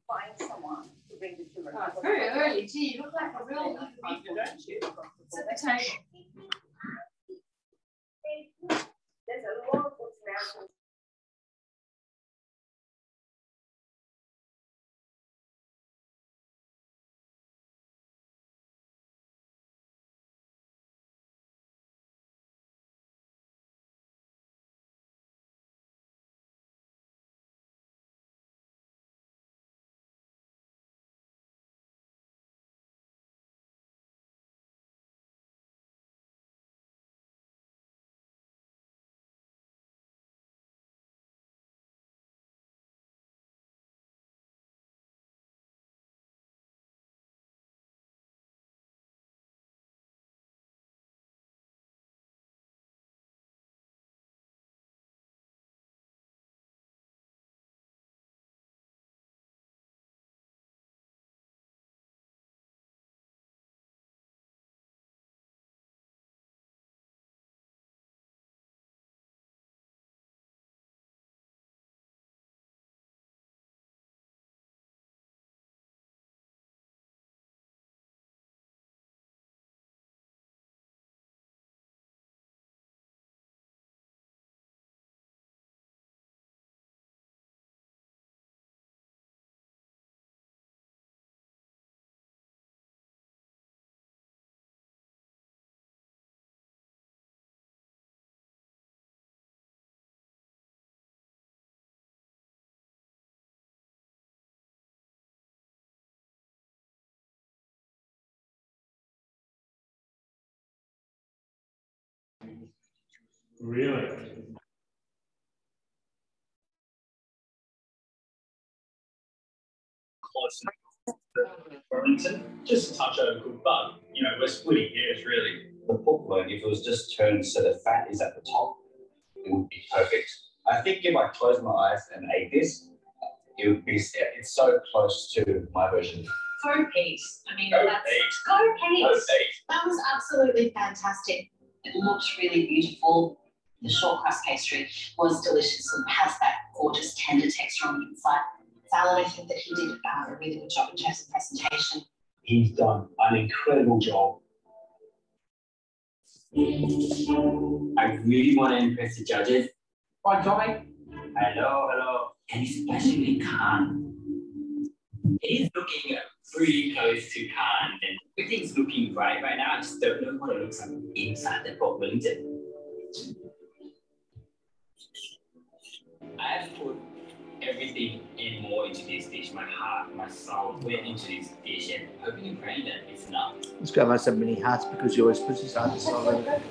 Find someone to bring the children. Oh, it's very early. Gee, you look like a real little people, don't you? Sit at the table. There's a lot of books now. Really? Close to Burlington, just a touch over Cook, but we're splitting hairs really. The booklet, if it was just turned so the fat is at the top, it would be perfect. I think if I close my eyes and ate this, it would be. It's so close to my version. Go Pete. I mean, Go that's Pete. Go Pete. Go Pete. That was absolutely fantastic. It looked really beautiful. The short crust pastry was delicious and has that gorgeous tender texture on the inside. Alan, I think that he did a really good job in terms of presentation. He's done an incredible job. I really want to impress the judges. Hi, Tommy. Hello. And especially Khan. He's looking pretty close to Khan, and everything's looking right now. I just don't know what it looks like inside the Port Wellington. I have put everything in more into this dish. My heart, my soul went into this dish, and hoping and praying that it's enough. This guy must have many hearts because he always puts his heart aside.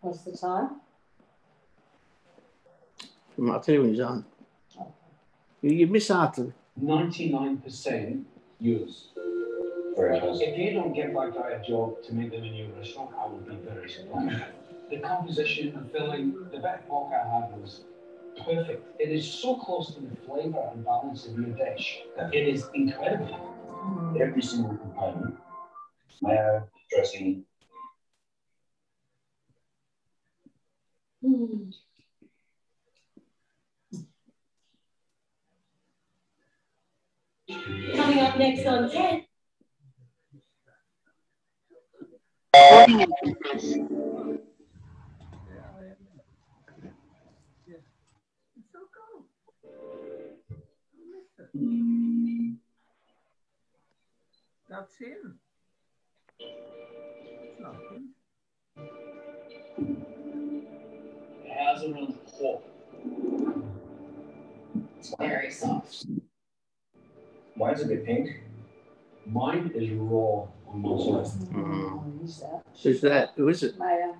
What's the time? I'll tell you when he's on. You miss after. 99% yours. If you don't get back out a job to make them a new restaurant, I would be very surprised. The composition, the filling, the bit of pork I had was perfect. It is so close to the flavour and balance of your dish. It is incredible. Every single component, mayo, dressing. Coming up next on 10. That's him. It's not him. How's it on the pork? It's very soft. Mine's a bit pink. Mine is raw on one side. Who's that? Who's that? Who is it? Maya.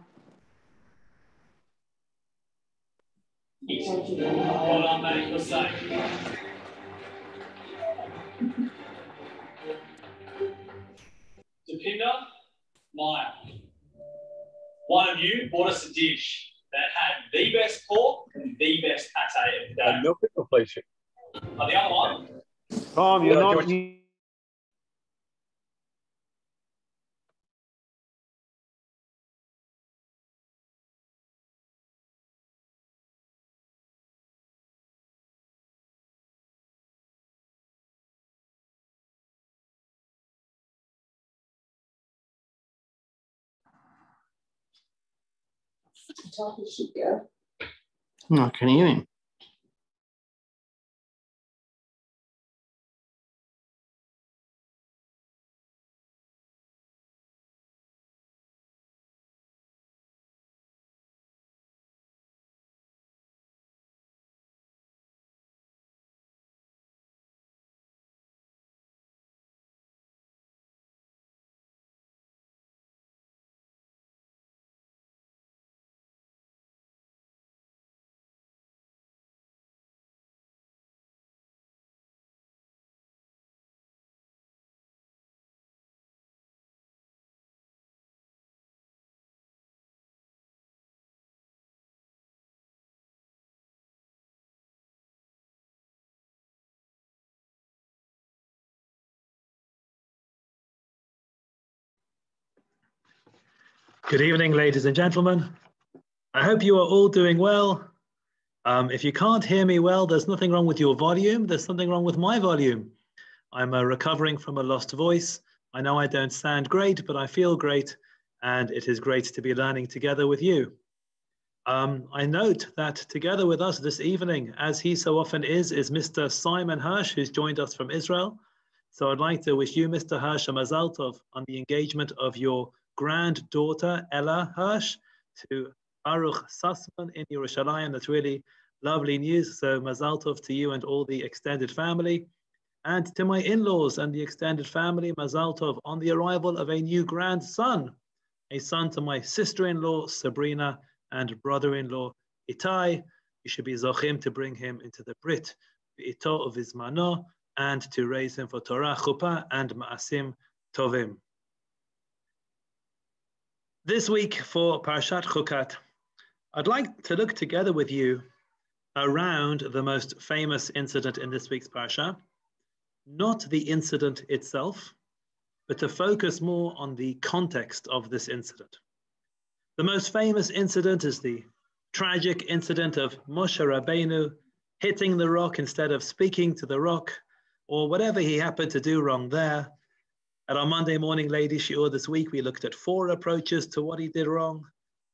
Hold on, mate. You're safe. Depinder, Maya. One of you bought us a dish that had the best pork and the best pate of the day. No pickle place. But the other one, Tom, you're not. Top it should go. Oh, I can hear him. Good evening, ladies and gentlemen. I hope you are all doing well. If you can't hear me well, there's nothing wrong with your volume. There's something wrong with my volume. I'm recovering from a lost voice. I know I don't sound great, but I feel great, and it is great to be learning together with you. I note that together with us this evening, as he so often is Mr. Simon Hirsch, who's joined us from Israel. So I'd like to wish you, Mr. Hirsch, a Mazal Tov on the engagement of your granddaughter, Ella Hirsch, to Baruch Sussman in Yerushalayim. That's really lovely news. So Mazal Tov to you and all the extended family. And to my in-laws and the extended family, Mazal Tov on the arrival of a new grandson, a son to my sister-in-law, Sabrina, and brother-in-law, Itai. You should be zochim to bring him into the Brit, Ito of Izmano, and to raise him for Torah, Chuppah, and Ma'asim Tovim. This week for Parashat Chukat, I'd like to look together with you around the most famous incident in this week's parasha, not the incident itself, but to focus more on the context of this incident. The most famous incident is the tragic incident of Moshe Rabbeinu hitting the rock instead of speaking to the rock, or whatever he happened to do wrong there. At our Monday morning Ladies Shiur this week, we looked at 4 approaches to what he did wrong.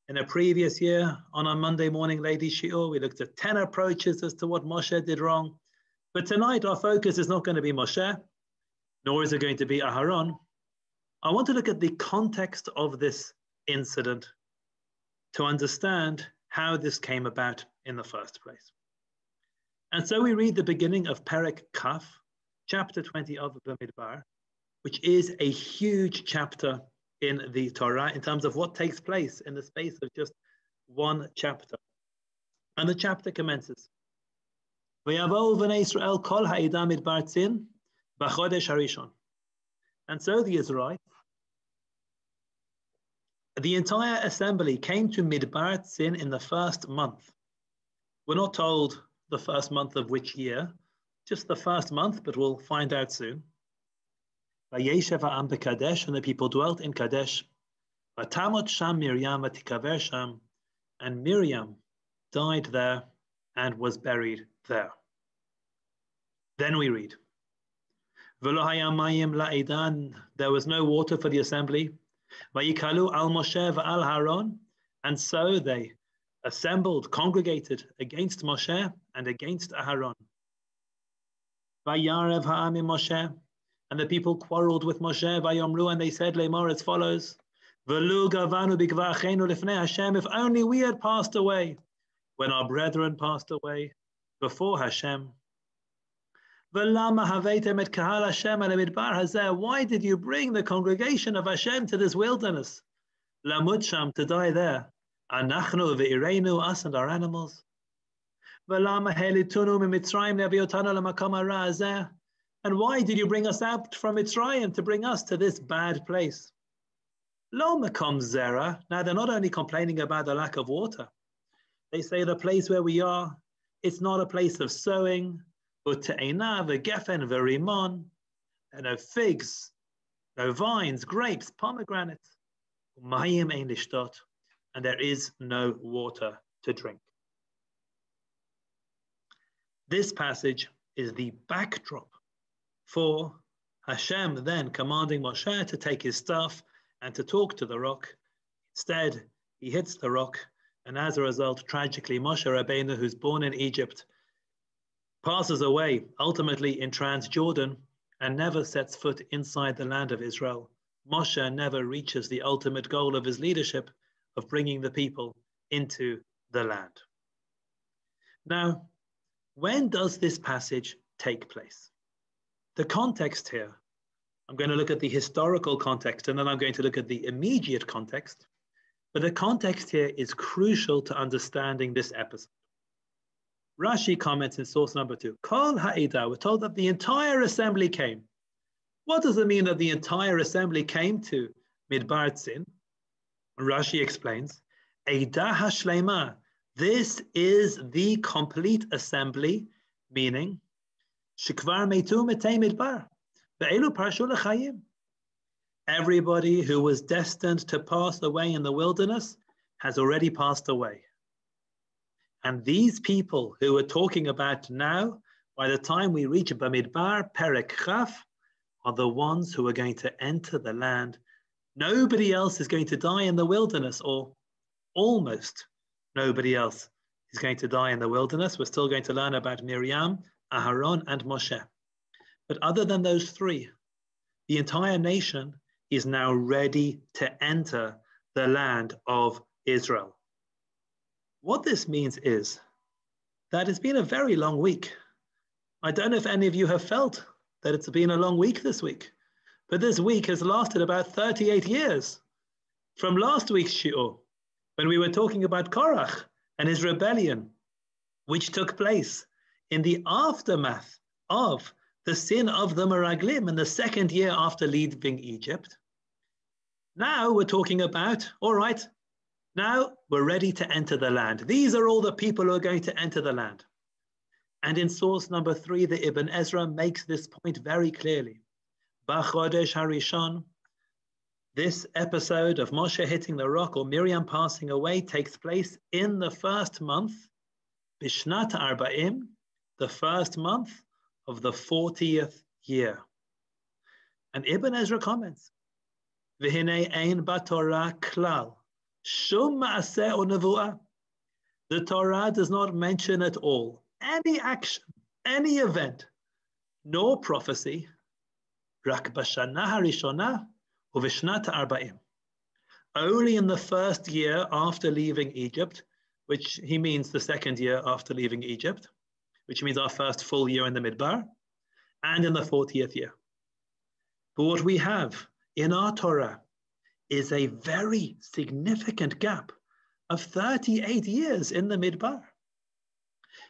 In a previous year, on our Monday morning Ladies Shiur, we looked at 10 approaches as to what Moshe did wrong. But tonight, our focus is not going to be Moshe, nor is it going to be Aharon. I want to look at the context of this incident to understand how this came about in the first place. And so we read the beginning of Perek Kaf, chapter 20 of Bamidbar, which is a huge chapter in the Torah in terms of what takes place in the space of just one chapter. And the chapter commences. And so the Israelites, the entire assembly came to Midbar Tzin in the first month. We're not told the first month of which year, just the first month, but we'll find out soon. Vayeshev ha'am b'Kadesh, and the people dwelt in Kadesh. Vatamot sham Miriam v'tikaver sham, and Miriam died there and was buried there. Then we read, V'lo haya mayim la'idan, there was no water for the assembly. Vayikalu al Moshe v'al Haron, and so they assembled, congregated against Moshe and against Aharon. Vayarev ha'amim Moshe, and the people quarreled with Moshe, Vayomru, and they said, Lemor, as follows, V'lu gavanu b'gvachenu lifnei Hashem, if only we had passed away when our brethren passed away before Hashem. V'lama haveitem et kahal Hashem al midbar hazeh, why did you bring the congregation of Hashem to this wilderness? Lamut sham, to die there. Anachnu ve'ireinu, us and our animals. V'lama helitunu mimitzrayim le'aviotanu l'makam hara hazeh, and why did you bring us out from Mitzrayim to bring us to this bad place? Lo makom zera. Now they're not only complaining about the lack of water. They say the place where we are, it's not a place of sowing, but te'ena v'gefen v'rimon, and no figs, no vines, grapes, pomegranates, mayim ein lishtot, and there is no water to drink. This passage is the backdrop for Hashem then commanding Moshe to take his staff and to talk to the rock. Instead, he hits the rock And as a result, tragically, Moshe Rabbeinu, who's born in Egypt, passes away ultimately in Transjordan and never sets foot inside the land of Israel. Moshe never reaches the ultimate goal of his leadership of bringing the people into the land. Now, when does this passage take place? The context here, I'm going to look at the historical context and then I'm going to look at the immediate context. But the context here is crucial to understanding this episode. Rashi comments in source number 2, Kol Ha'ida, we're told that the entire assembly came. What does it mean that the entire assembly came to Midbar Tzin? Rashi explains, Eida Hashlema, this is the complete assembly, meaning, Shikvar Meitu Metei Midbar, Ve'elu Parshu L'Chayim. Everybody who was destined to pass away in the wilderness has already passed away. And these people who we're talking about now, by the time we reach Bamidbar, Perek Chaf, are the ones who are going to enter the land. Nobody else is going to die in the wilderness, or almost nobody else is going to die in the wilderness. We're still going to learn about Miriam, Aharon, and Moshe. But other than those three, the entire nation is now ready to enter the land of Israel. What this means is that it's been a very long week. I don't know if any of you have felt that it's been a long week this week, but this week has lasted about 38 years. From last week's shiur, when we were talking about Korach and his rebellion, which took place in the aftermath of the sin of the Meraglim in the second year after leaving Egypt. Now we're talking about, all right, now we're ready to enter the land. These are all the people who are going to enter the land. And in source number 3, the Ibn Ezra makes this point very clearly. B'chodesh Harishon, this episode of Moshe hitting the rock or Miriam passing away takes place in the first month, Bishnat Arba'im, the first month of the 40th year. And Ibn Ezra comments, V'hinei ein b'Torah klal, shum ma'aseh o nevuah. The Torah does not mention at all any action, any event, nor prophecy, rak b'shana harishona u'v'shnat arba'im. Only in the first year after leaving Egypt, which he means the second year after leaving Egypt, which means our first full year in the Midbar, and in the 40th year. But what we have in our Torah is a very significant gap of 38 years in the Midbar.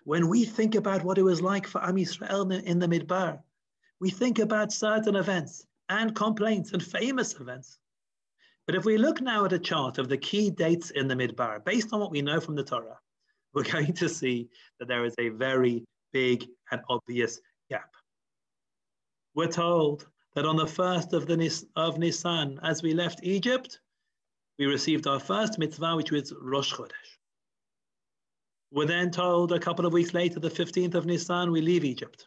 When we think about what it was like for Am Yisrael in the Midbar, we think about certain events and complaints and famous events. But if we look now at a chart of the key dates in the Midbar, based on what we know from the Torah, we're going to see that there is a very big and obvious gap. We're told that on the first of Nisan, as we left Egypt, we received our first mitzvah, which was Rosh Chodesh. We're then told a couple of weeks later, the 15th of Nisan, we leave Egypt.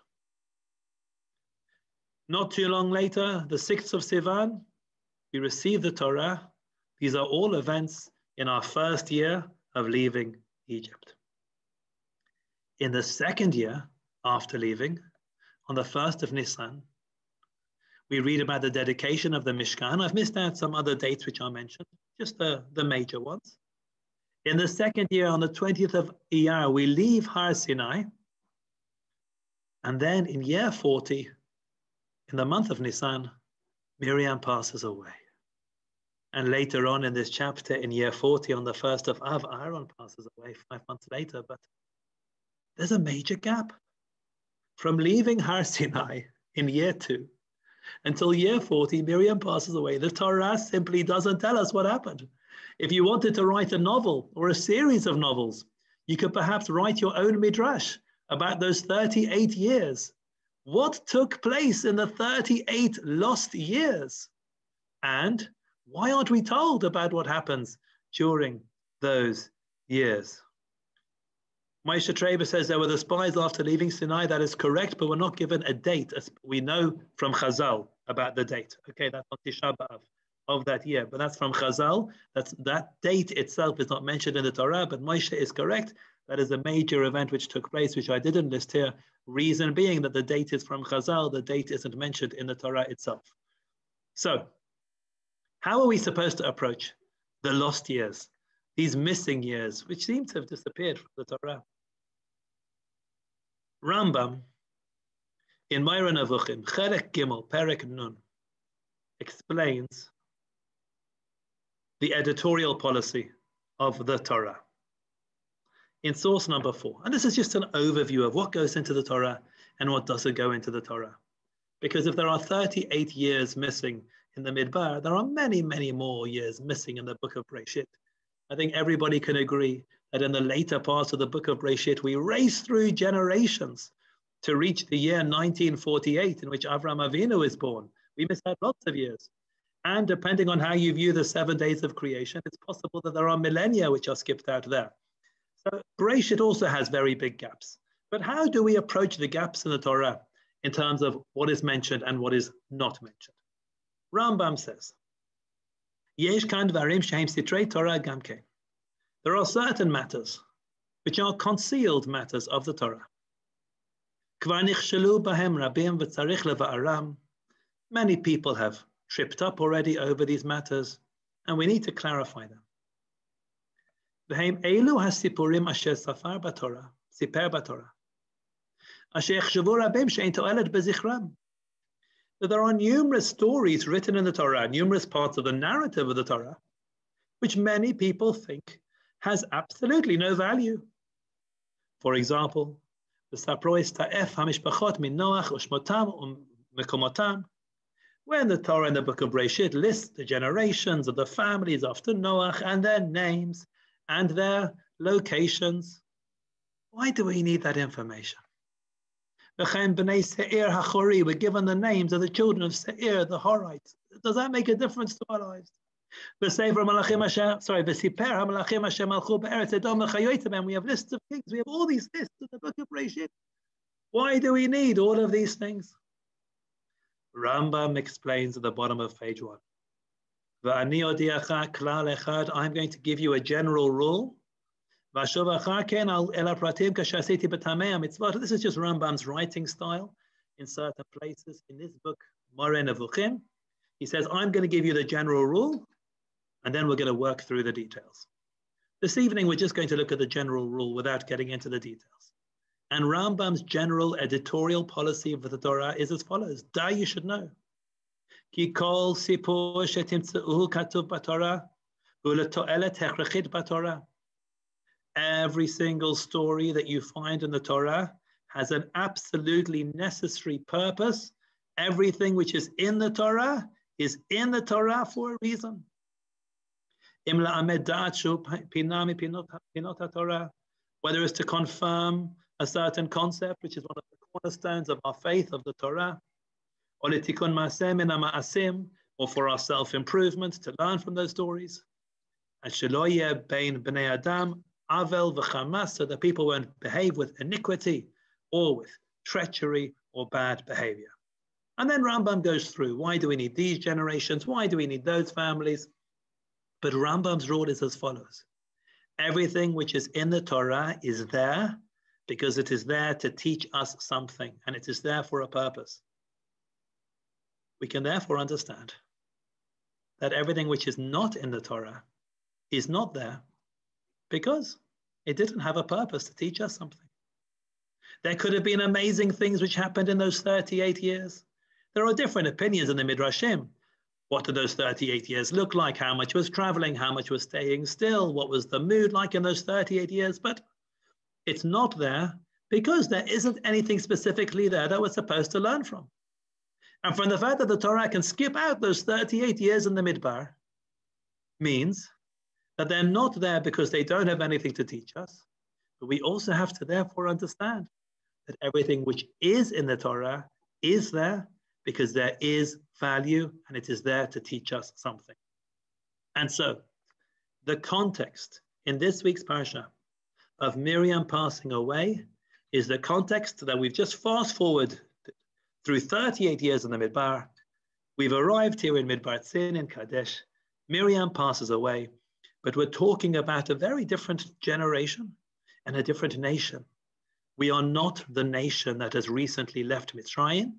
Not too long later, the 6th of Sivan, we receive the Torah. These are all events in our first year of leaving Egypt. In the second year after leaving, on the 1st of Nisan, we read about the dedication of the Mishkan. I've missed out some other dates which are mentioned, just the major ones. In the second year, on the 20th of Iyar, we leave Har Sinai. And then in year 40, in the month of Nisan, Miriam passes away. And later on in this chapter, in year 40, on the 1st of Av, Aaron passes away 5 months later. But there's a major gap. From leaving Har Sinai in year 2 until year 40, Miriam passes away. The Torah simply doesn't tell us what happened. If you wanted to write a novel or a series of novels, you could perhaps write your own midrash about those 38 years. What took place in the 38 lost years? And why aren't we told about what happens during those years? Moshe Traber says there were the spies after leaving Sinai. That is correct, but we're not given a date. We know from Chazal about the date. Okay, that's on Tisha B'Av. of that year. But that's from Chazal. That date itself is not mentioned in the Torah, but Moshe is correct. That is a major event which took place, which I didn't list here. Reason being that the date is from Chazal. The date isn't mentioned in the Torah itself. So, how are we supposed to approach the lost years, these missing years, which seem to have disappeared from the Torah? Rambam, in Moreh Nevuchim, Cherek Gimel, Perek Nun, explains the editorial policy of the Torah in source number 4. And this is just an overview of what goes into the Torah and what doesn't go into the Torah. Because if there are 38 years missing in the Midbar, there are many, many more years missing in the book of Breshit. I think everybody can agree that in the later parts of the book of Breshit, we race through generations to reach the year 1948 in which Avraham Avinu is born. We miss out lots of years. And depending on how you view the 7 days of creation, it's possible that there are millennia which are skipped out there. So Breshit also has very big gaps. But how do we approach the gaps in the Torah in terms of what is mentioned and what is not mentioned? Rambam says, Yesh kan dvarim shehem sitrei Torah gamke. There are certain matters which are concealed matters of the Torah. Kvar nichshelu bahem rabim v'tzarich leva'aram. Many people have tripped up already over these matters, and we need to clarify them. V'heim elu hasipurim asher safar b'Torah, siper b'Torah. Asher yechshavu rabim she'ein to'elet bezichram. That there are numerous stories written in the Torah, numerous parts of the narrative of the Torah, which many people think has absolutely no value. For example, the Saprois Ta'ef HaMishpachot min Noach u'shmotam u'mekomotam, when the Torah in the book of Breshit lists the generations of the families after Noach and their names and their locations. Why do we need that information? B'nei Seir HaChori, we're given the names of the children of Seir, the Horites. Does that make a difference to our lives? V'siper HaMalachim Hashem Malchu Be'eretz Edom V'chayotem, we have lists of kings. We have all these lists in the book of Breshit. Why do we need all of these things? Rambam explains at the bottom of page 1. V'ani odiacha klal echad, I'm going to give you a general rule. This is just Rambam's writing style in certain places. In this book, Moreh Nevuchim, he says, I'm going to give you the general rule, and then we're going to work through the details. This evening, we're just going to look at the general rule without getting into the details. And Rambam's general editorial policy for the Torah is as follows. Da, you should know. Ki kol sipur shetimtzeuhu katuv b'Torah u'leto'elet hechrechit b'Torah. Every single story that you find in the Torah has an absolutely necessary purpose. Everything which is in the Torah is in the Torah for a reason. Whether it's to confirm a certain concept, which is one of the cornerstones of our faith of the Torah, or for our self-improvement, to learn from those stories. Avel v'chamas, so that people won't behave with iniquity or with treachery or bad behavior. And then Rambam goes through, why do we need these generations? Why do we need those families? But Rambam's rule is as follows. Everything which is in the Torah is there because it is there to teach us something, and it is there for a purpose. We can therefore understand that everything which is not in the Torah is not there because it didn't have a purpose to teach us something. There could have been amazing things which happened in those 38 years. There are different opinions in the Midrashim. What did those 38 years look like? How much was traveling? How much was staying still? What was the mood like in those 38 years? But it's not there because there isn't anything specifically there that we're supposed to learn from. And from the fact that the Torah can skip out those 38 years in the Midbar means that they're not there because they don't have anything to teach us. But we also have to therefore understand that everything which is in the Torah is there because there is value and it is there to teach us something. And so the context in this week's parasha of Miriam passing away is the context that we've just fast forward through 38 years in the Midbar We've arrived here in Midbar Tzin in Kadesh. Miriam passes away, but we're talking about a very different generation and a different nation. We are not the nation that has recently left Mitzrayim.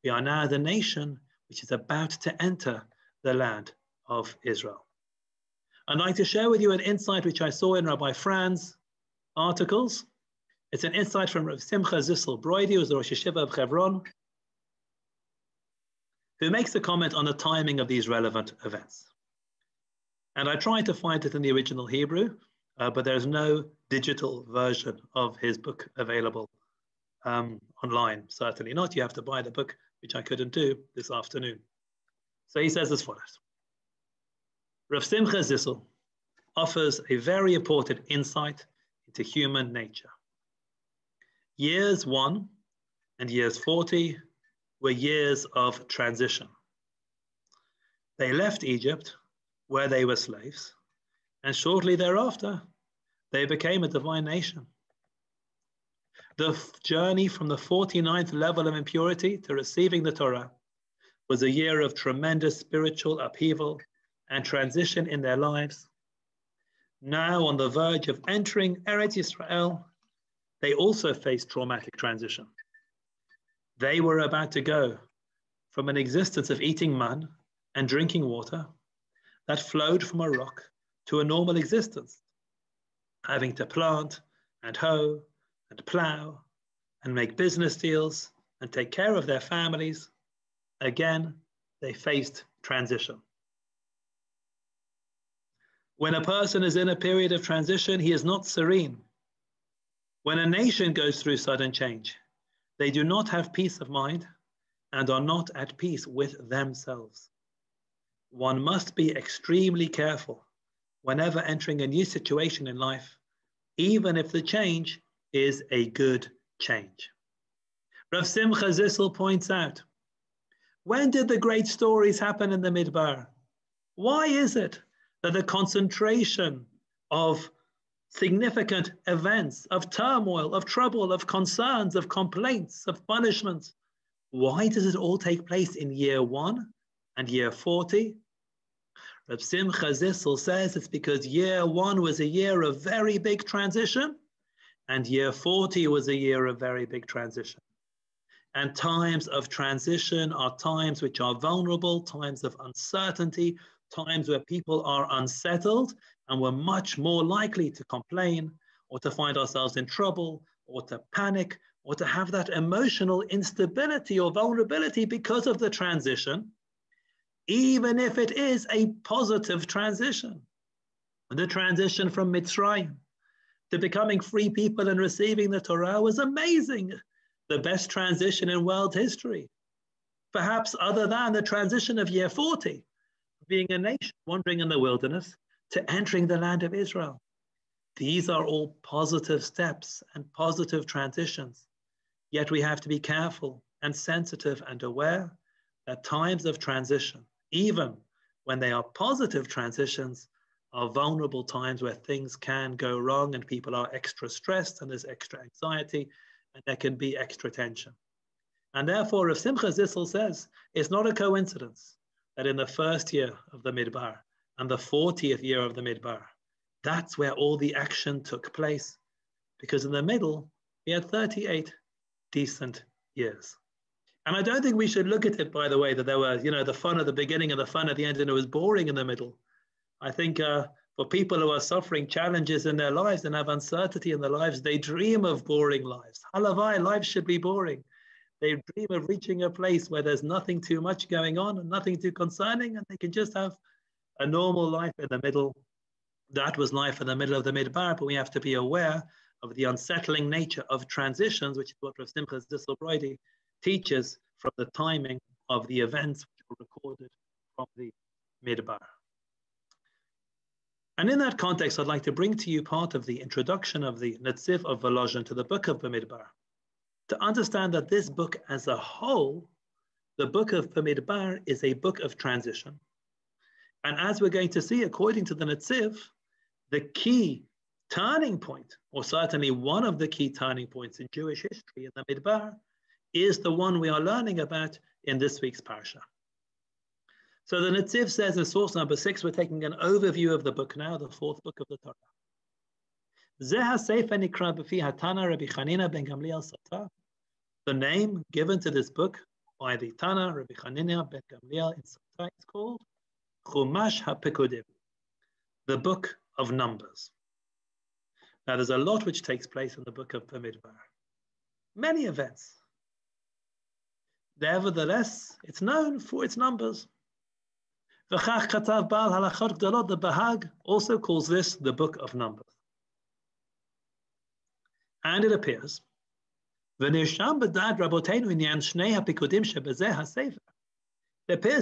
We are now the nation which is about to enter the land of Israel. I'd like to share with you an insight which I saw in Rabbi Fran's articles. It's an insight from Rav Simcha Zissel Broidy, who's the Rosh Yeshiva of Hebron, who makes a comment on the timing of these relevant events. And I tried to find it in the original Hebrew, but there's no digital version of his book available online. Certainly not. You have to buy the book, which I couldn't do this afternoon. So he says as follows. Rav Simcha Zissel offers a very important insight into human nature. Years 1 and years 40 were years of transition. They left Egypt, where they were slaves, and shortly thereafter, they became a divine nation. The journey from the 49th level of impurity to receiving the Torah was a year of tremendous spiritual upheaval and transition in their lives. Now on the verge of entering Eretz Yisrael, they also faced traumatic transition. They were about to go from an existence of eating man and drinking water that flowed from a rock to a normal existence, having to plant and hoe and plow and make business deals and take care of their families. Again, they faced transition. When a person is in a period of transition, he is not serene. When a nation goes through sudden change, they do not have peace of mind and are not at peace with themselves. One must be extremely careful whenever entering a new situation in life, even if the change is a good change. Rav Simcha Zissel points out, when did the great stories happen in the Midbar? Why is it that the concentration of significant events, of turmoil, of trouble, of concerns, of complaints, of punishments, why does it all take place in year 1 and year 40? Rav Simcha Zissel says it's because year 1 was a year of very big transition, and year 40 was a year of very big transition. And times of transition are times which are vulnerable, times of uncertainty, times where people are unsettled, and we're much more likely to complain or to find ourselves in trouble or to panic or to have that emotional instability or vulnerability because of the transition, even if it is a positive transition. The transition from Mitzrayim to becoming free people and receiving the Torah was amazing. The best transition in world history. Perhaps other than the transition of year 40, being a nation wandering in the wilderness to entering the land of Israel. These are all positive steps and positive transitions. Yet we have to be careful and sensitive and aware that times of transition, even when they are positive transitions, are vulnerable times where things can go wrong and people are extra stressed and there's extra anxiety and there can be extra tension. And therefore, Rav Simcha Zissel says, it's not a coincidence that in the first year of the Midbar and the 40th year of the Midbar, that's where all the action took place. Because in the middle, we had 38 decent years. And I don't think we should look at it, by the way, that there was, the fun at the beginning and the fun at the end, and it was boring in the middle. I think for people who are suffering challenges in their lives and have uncertainty in their lives, they dream of boring lives. Halavai, life should be boring. They dream of reaching a place where there's nothing too much going on and nothing too concerning, and they can just have a normal life in the middle. That was life in the middle of the Midbar, but we have to be aware of the unsettling nature of transitions, which is what Rav Simcha Zissel Broidy teaches from the timing of the events which were recorded from the Midbar. And in that context, I'd like to bring to you part of the introduction of the Netziv of Volozhin to the book of Bamidbar, to understand that this book as a whole, the book of Bamidbar, is a book of transition. And as we're going to see, according to the Netziv, the key turning point, or certainly one of the key turning points in Jewish history in the Midbar, is the one we are learning about in this week's parasha. So the Netziv says in source number 6, we're taking an overview of the book now, the fourth book of the Torah. The name given to this book by the Tana Rabbi Chanina ben Gamliel in Sotah is called Chumash HaPekudim, the book of numbers. Now there's a lot which takes place in the book of Bamidbar. Many events. Nevertheless, it's known for its numbers. The Bahag also calls this the book of numbers. And it appears, it appears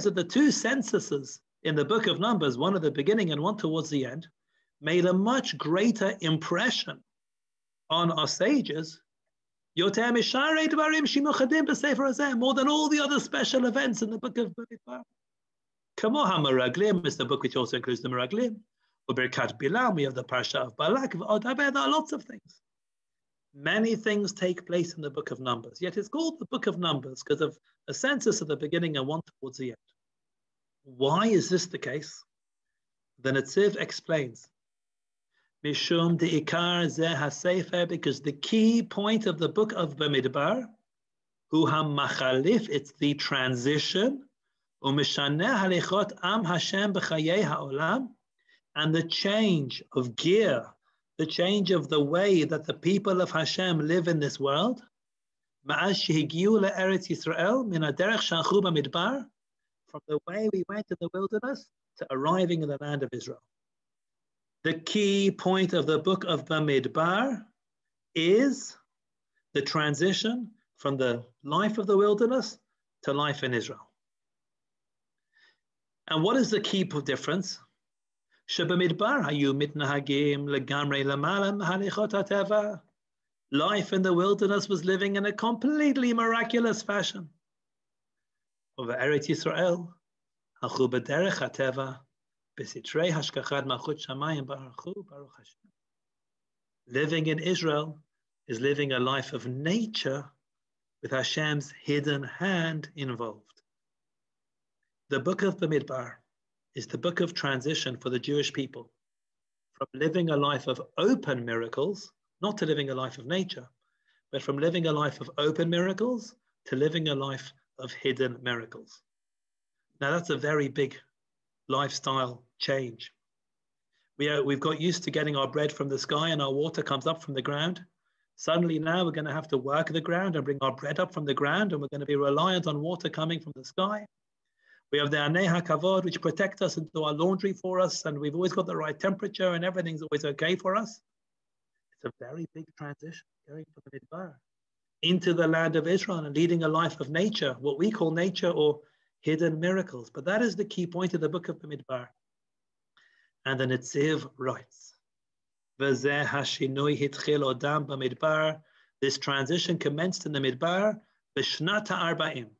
that the two censuses in the book of Numbers, one at the beginning and one towards the end, made a much greater impression on our sages more than all the other special events in the book of Bamidbar. Kamo HaMeraglim is the book which also includes the Meraglim. Uberkat Bilam, we have the Parsha of Balak. There are lots of things. Many things take place in the book of Numbers, yet it's called the book of Numbers because of a census at the beginning and one towards the end. Why is this the case? The Netziv explains, Mishum de'ikar zeh hasefer, because the key point of the book of Bamidbar, hu ha-machalif, it's the transition, u'mishaneh halichot am Hashem b'chayei ha'olam, and the change of gear, the change of the way that the people of Hashem live in this world, ma'az shehigiu le'eretz Yisrael min haderech shalchu b'midbar, from the way we went in the wilderness to arriving in the land of Israel. The key point of the book of Bamidbar is the transition from the life of the wilderness to life in Israel. And what is the key difference? Shebamidbar hayu mitnahagim legamrei lamalam halichot hateva. Life in the wilderness was living in a completely miraculous fashion. Over Eretz Yisrael, halchu b'derech hateva, b'sitrei hashkachat malchut shamayim barachu baruch Hashem. Living in Israel is living a life of nature with Hashem's hidden hand involved. The book of Bamidbar is the book of transition for the Jewish people from living a life of open miracles, not to living a life of nature, but from living a life of open miracles to living a life of hidden miracles. Now that's a very big lifestyle change. We've got used to getting our bread from the sky and our water comes up from the ground. Suddenly now we're going to have to work the ground and bring our bread up from the ground, and we're going to be reliant on water coming from the sky. We have the Anei HaKavod, which protect us and do our laundry for us, and we've always got the right temperature and everything's always okay for us. It's a very big transition going from the Midbar into the land of Israel and leading a life of nature, what we call nature or hidden miracles. But that is the key point of the book of the Midbar. And the Netziv writes, V'zeh hashinui hitchil odam b'midbar. This transition commenced in the Midbar, b'shnat ha'arba'im.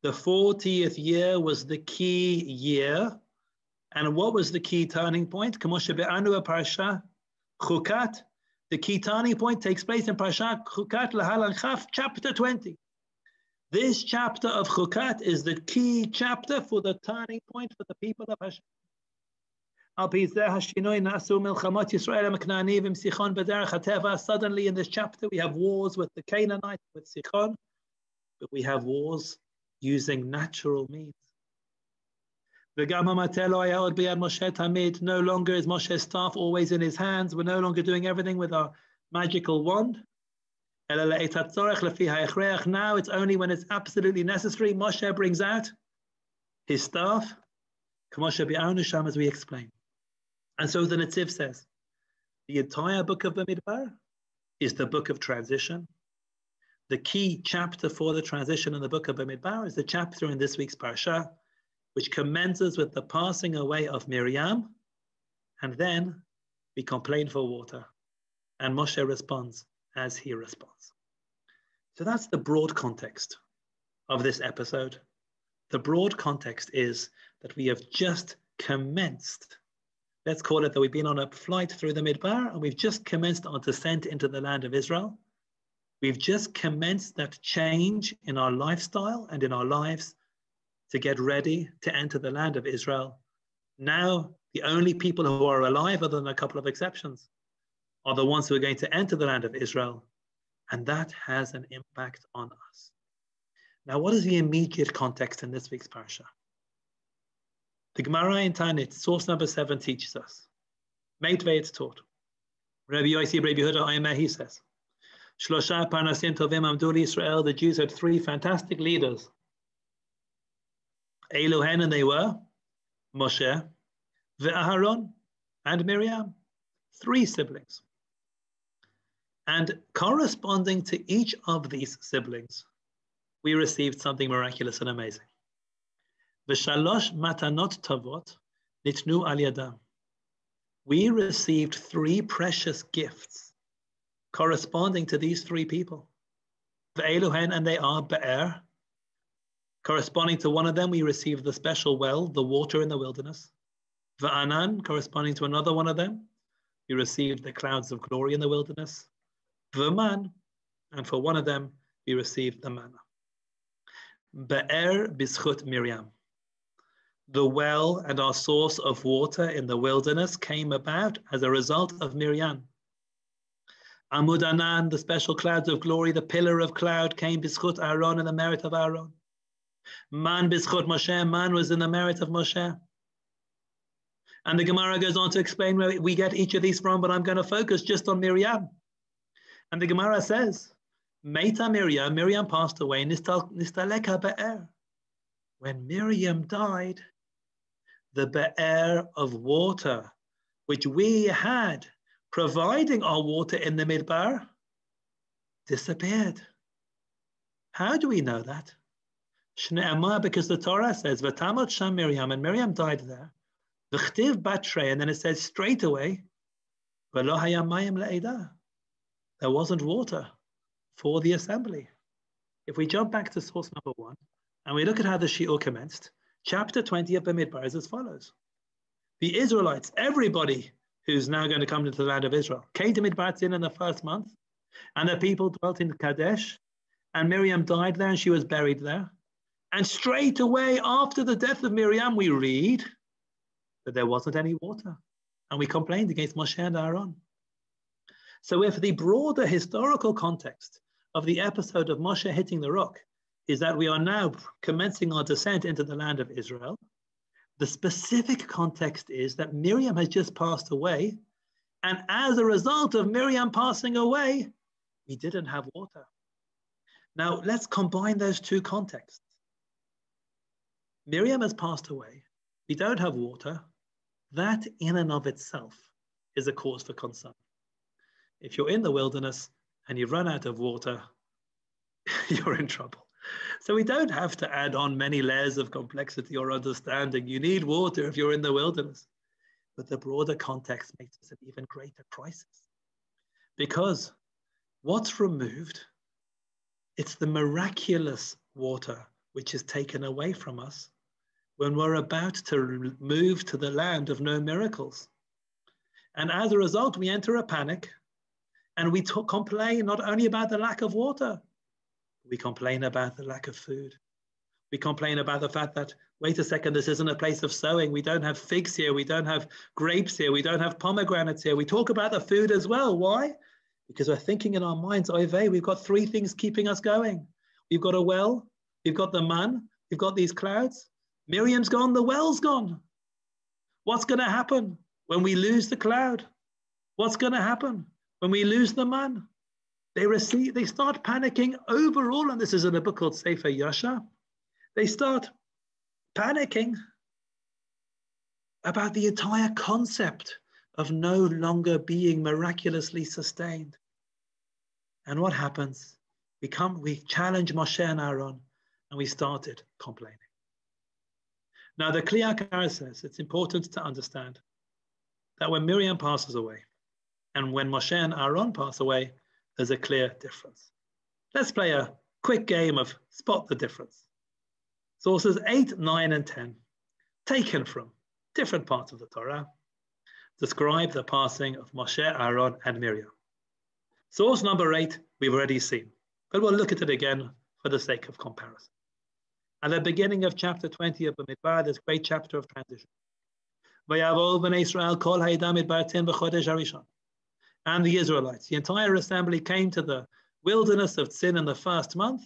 The 40th year was the key year. And what was the key turning point? Kamo shebe'anu parsha Chukat. The key turning point takes place in Parashat Chukat Lahalan Chaf, chapter 20. This chapter of Chukat is the key chapter for the turning point for the people of Hashem. Suddenly in this chapter we have wars with the Canaanites, with Sichon, but we have wars using natural means. No longer is Moshe's staff always in his hands. We're no longer doing everything with our magical wand. Now it's only when it's absolutely necessary. Moshe brings out his staff, as we explain. And so the Netziv says, the entire book of Bamidbar is the book of transition. The key chapter for the transition in the book of Bamidbar is the chapter in this week's Parsha, which commences with the passing away of Miriam, and then we complain for water. And Moshe responds as he responds. So that's the broad context of this episode. The broad context is that we have just commenced, let's call it that we've been on a flight through the Midbar, and we've just commenced our descent into the land of Israel. We've just commenced that change in our lifestyle and in our lives to get ready to enter the land of Israel. Now, the only people who are alive, other than a couple of exceptions, are the ones who are going to enter the land of Israel. And that has an impact on us. Now, what is the immediate context in this week's parasha? The Gemara in Tanit, source number 7, teaches us. Meitvei, it's taught. Rabbi Yossi, Rabbi Yehuda Omer, he says, Shlosha Parnasim Tovim Amdu Israel, the Jews had 3 fantastic leaders. Elohen, and they were Moshe, Aharon, and Miriam. 3 siblings. And corresponding to each of these siblings, we received something miraculous and amazing. V'shalosh matanot tavot nitnu al yadam. We received 3 precious gifts corresponding to these 3 people. Ve'eluhen, and they are Be'er. Corresponding to one of them, we received the special well, the water in the wilderness. Ve'anan, corresponding to another one of them, we received the clouds of glory in the wilderness. Ve'man, and for one of them, we received the manna. Be'er bischut Miriam. The well and our source of water in the wilderness came about as a result of Miriam. Amud Anan, the special clouds of glory, the pillar of cloud, came bischut Aaron in the merit of Aaron. Man bischut Moshe, man was in the merit of Moshe. And the Gemara goes on to explain where we get each of these from, but I'm going to focus just on Miriam. And the Gemara says, Meita Miriam, Miriam passed away, nistaleka be'er. When Miriam died, the be'er of water, which we had providing our water in the Midbar, disappeared. How do we know that? Shne'emar, because the Torah says, V'tamot sham Miriam, and Miriam died there. V'chtiv batre, and then it says straight away, V'lo hayam mayim le'edah. There wasn't water for the assembly. If we jump back to source number 1, and we look at how the Shi'ur commenced, chapter 20 of Bamidbar is as follows. The Israelites, everybody who's now going to come into the land of Israel, came to Midbar in the first month, and the people dwelt in Kadesh, and Miriam died there, and she was buried there. And straight away after the death of Miriam, we read that there wasn't any water, and we complained against Moshe and Aaron. So if the broader historical context of the episode of Moshe hitting the rock is that we are now commencing our descent into the land of Israel, the specific context is that Miriam has just passed away, and as a result of Miriam passing away, we didn't have water. Now let's combine those 2 contexts. Miriam has passed away, we don't have water. That in and of itself is a cause for concern. If you're in the wilderness and you've run out of water, you're in trouble. So we don't have to add on many layers of complexity or understanding. You need water if you're in the wilderness. But the broader context makes this an even greater crisis. Because what's removed, it's the miraculous water which is taken away from us when we're about to move to the land of no miracles. And as a result, we enter a panic, and we complain not only about the lack of water, we complain about the lack of food. We complain about the fact that, wait a second, this isn't a place of sowing. We don't have figs here. We don't have grapes here. We don't have pomegranates here. We talk about the food as well. Why? Because we're thinking in our minds, oy vey, we've got 3 things keeping us going. We've got a well, we've got the man, we've got these clouds. Miriam's gone, the well's gone. What's going to happen when we lose the cloud? What's going to happen when we lose the man? They start panicking overall, and this is in a book called Sefer Yasha. They start panicking about the entire concept of no longer being miraculously sustained. And what happens? We challenge Moshe and Aaron, and we started complaining. Now, the Kli Yakar says it's important to understand that when Miriam passes away and when Moshe and Aaron pass away, there's a clear difference. Let's play a quick game of spot the difference. Sources 8, 9, and 10, taken from different parts of the Torah, describe the passing of Moshe, Aaron, and Miriam. Source number 8, we've already seen, but we'll look at it again for the sake of comparison. At the beginning of chapter 20 of Bamidbar, this great chapter of transition. And the Israelites, the entire assembly came to the wilderness of Tzin in the first month.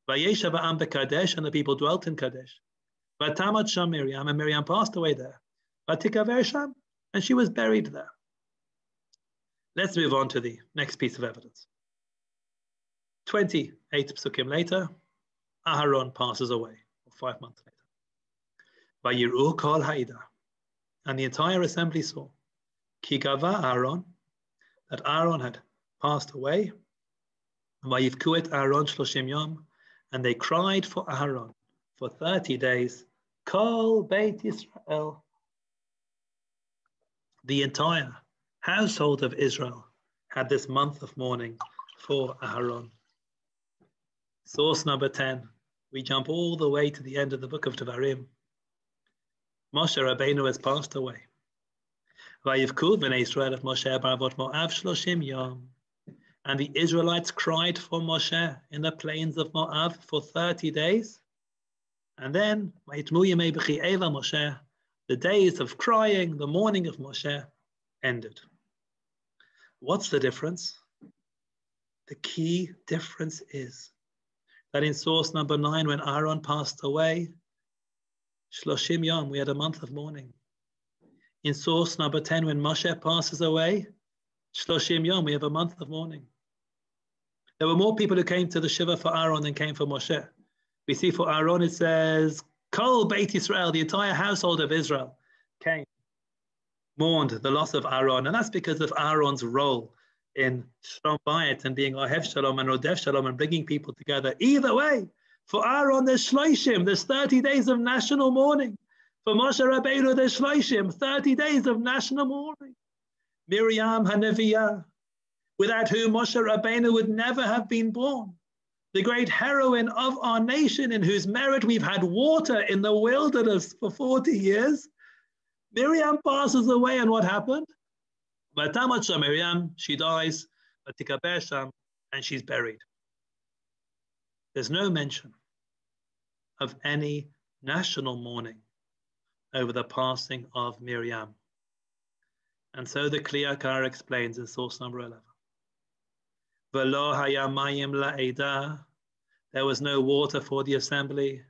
And the people dwelt in Kadesh. And Miriam passed away there. And she was buried there. Let's move on to the next piece of evidence. 28 psukim later, Aharon passes away, 5 months later. Vayiru kol ha'ida, and the entire assembly saw, ki gava Aaron, that Aaron had passed away. Vayivku et Aaron 30 yom, and they cried for Aharon for 30 days. Kol Beit Yisrael, the entire household of Israel had this month of mourning for Aharon. Source number 10, we jump all the way to the end of the book of Devarim. Moshe Rabbeinu has passed away. Vayivku b'nei Israel et Moshe b'avot Moav 30 yom. And the Israelites cried for Moshe in the plains of Moab for 30 days. And then, Moshe, the days of crying, the mourning of Moshe ended. What's the difference? The key difference is that in source number 9, when Aaron passed away, 30 yom, we had a month of mourning. In source number 10, when Moshe passes away, 30 yom, we have a month of mourning. There were more people who came to the Shiva for Aaron than came for Moshe. We see for Aaron, it says, Kol Beit Yisrael, the entire household of Israel came, mourned the loss of Aaron. And that's because of Aaron's role in Shalom Bayit and being Ohev Shalom and Rodef Shalom and bringing people together. Either way, for Aaron, there's Shloshim, there's 30 days of national mourning. For Moshe Rabbeinu, there's Shloshim, 30 days of national mourning. Miriam HaNeviah, without whom Moshe Rabbeinu would never have been born. The great heroine of our nation, in whose merit we've had water in the wilderness for 40 years. Miriam passes away, and what happened? Miriam, she dies, and she's buried. There's no mention of any national mourning over the passing of Miriam. And so the Kli Yakar explains in source number 11. V'lo haya mayim la'eda, there was no water for the assembly.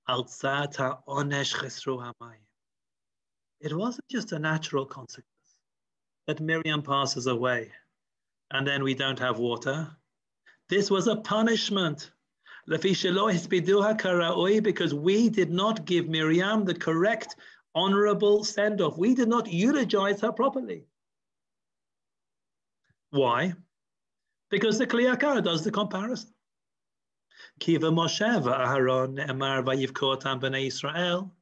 Al tzat ha'onesh chesru ha'mayim. It wasn't just a natural consequence that Miriam passes away and then we don't have water. This was a punishment. Because we did not give Miriam the correct, honorable send-off. We did not eulogize her properly. Why? Because the Kli Yakar does the comparison. Kiva Moshe v'Aharon emar vayivkotam b'nei Israel.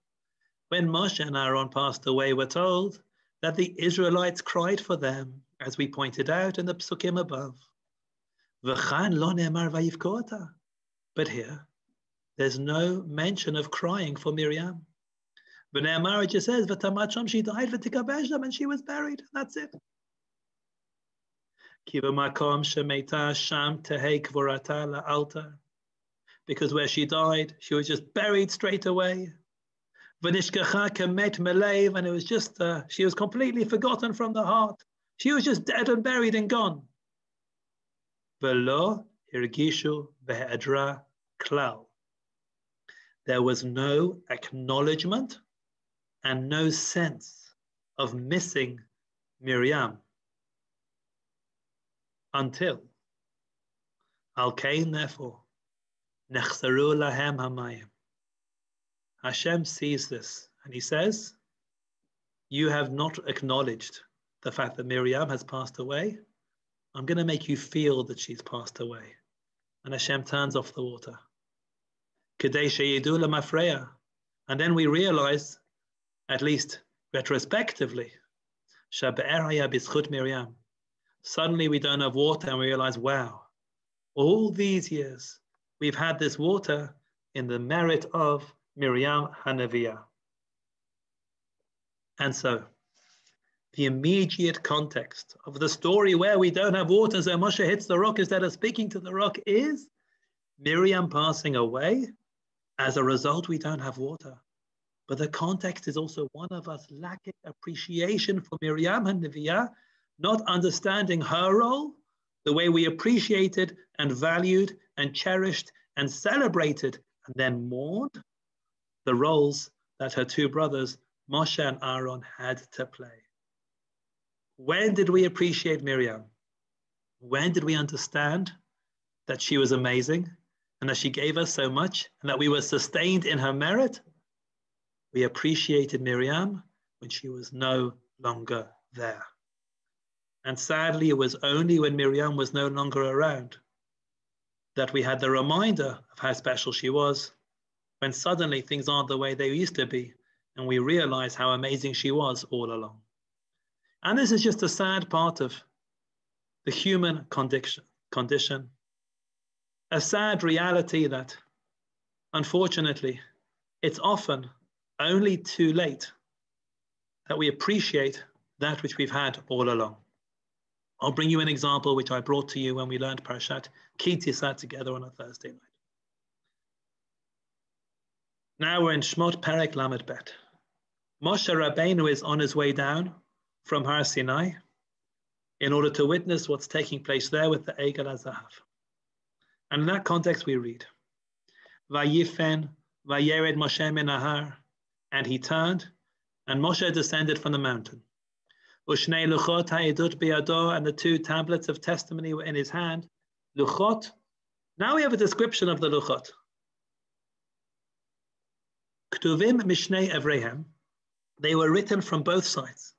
When Moshe and Aaron passed away, we're told that the Israelites cried for them, as we pointed out in the psukim above. V'chan lo ne'emar vayivkota. But here, there's no mention of crying for Miriam. V'ne'emar, it just says, v'tamat sham, she died, v'tikabesh them, and she was buried. That's it. Kiva makom shemeita sham tehei kvorata la'alta. Because where she died, she was just buried straight away. V'nishkacha kemet melev, and it was just, she was completely forgotten from the heart. She was just dead and buried and gone. V'lo hirgishu v'hedra klal. There was no acknowledgement and no sense of missing Miriam until Al-Kain, therefore, nechsaru lahem hamayim. Hashem sees this and he says, you have not acknowledged the fact that Miriam has passed away. I'm going to make you feel that she's passed away. And Hashem turns off the water. Kedei sheyidu lemafreya. And then we realize, at least retrospectively, Shabe'er haya b'zchut Miriam. Suddenly we don't have water and we realize, wow, all these years we've had this water in the merit of Miriam HaNeviah. And so, the immediate context of the story where we don't have water, so Moshe hits the rock instead of speaking to the rock, is Miriam passing away As a result, we don't have water. But the context is also one of us lacking appreciation for Miriam HaNeviah, not understanding her role, the way we appreciated and valued and cherished and celebrated and then mourned the roles that her two brothers, Moshe and Aaron, had to play. When did we appreciate Miriam? When did we understand that she was amazing and that she gave us so much and that we were sustained in her merit? We appreciated Miriam when she was no longer there. And sadly, it was only when Miriam was no longer around that we had the reminder of how special she was, when suddenly things aren't the way they used to be, and we realize how amazing she was all along. And this is just a sad part of the human condition, a sad reality that, unfortunately, it's often only too late that we appreciate that which we've had all along. I'll bring you an example which I brought to you when we learned Parashat Ki Tisa together on a Thursday night. Now we're in Shmot Perek Lamed Bet. Moshe Rabbeinu is on his way down from Har Sinai in order to witness what's taking place there with the Egel HaZahav. And in that context we read, Vayifen, Vayered Moshe min Nahar, and he turned, and Moshe descended from the mountain. Ushnei Luchot ha'edut biyado, and the two tablets of testimony were in his hand. Luchot. Now we have a description of the Luchot. Ktuvim mishnei evrehem. They were written from both sides.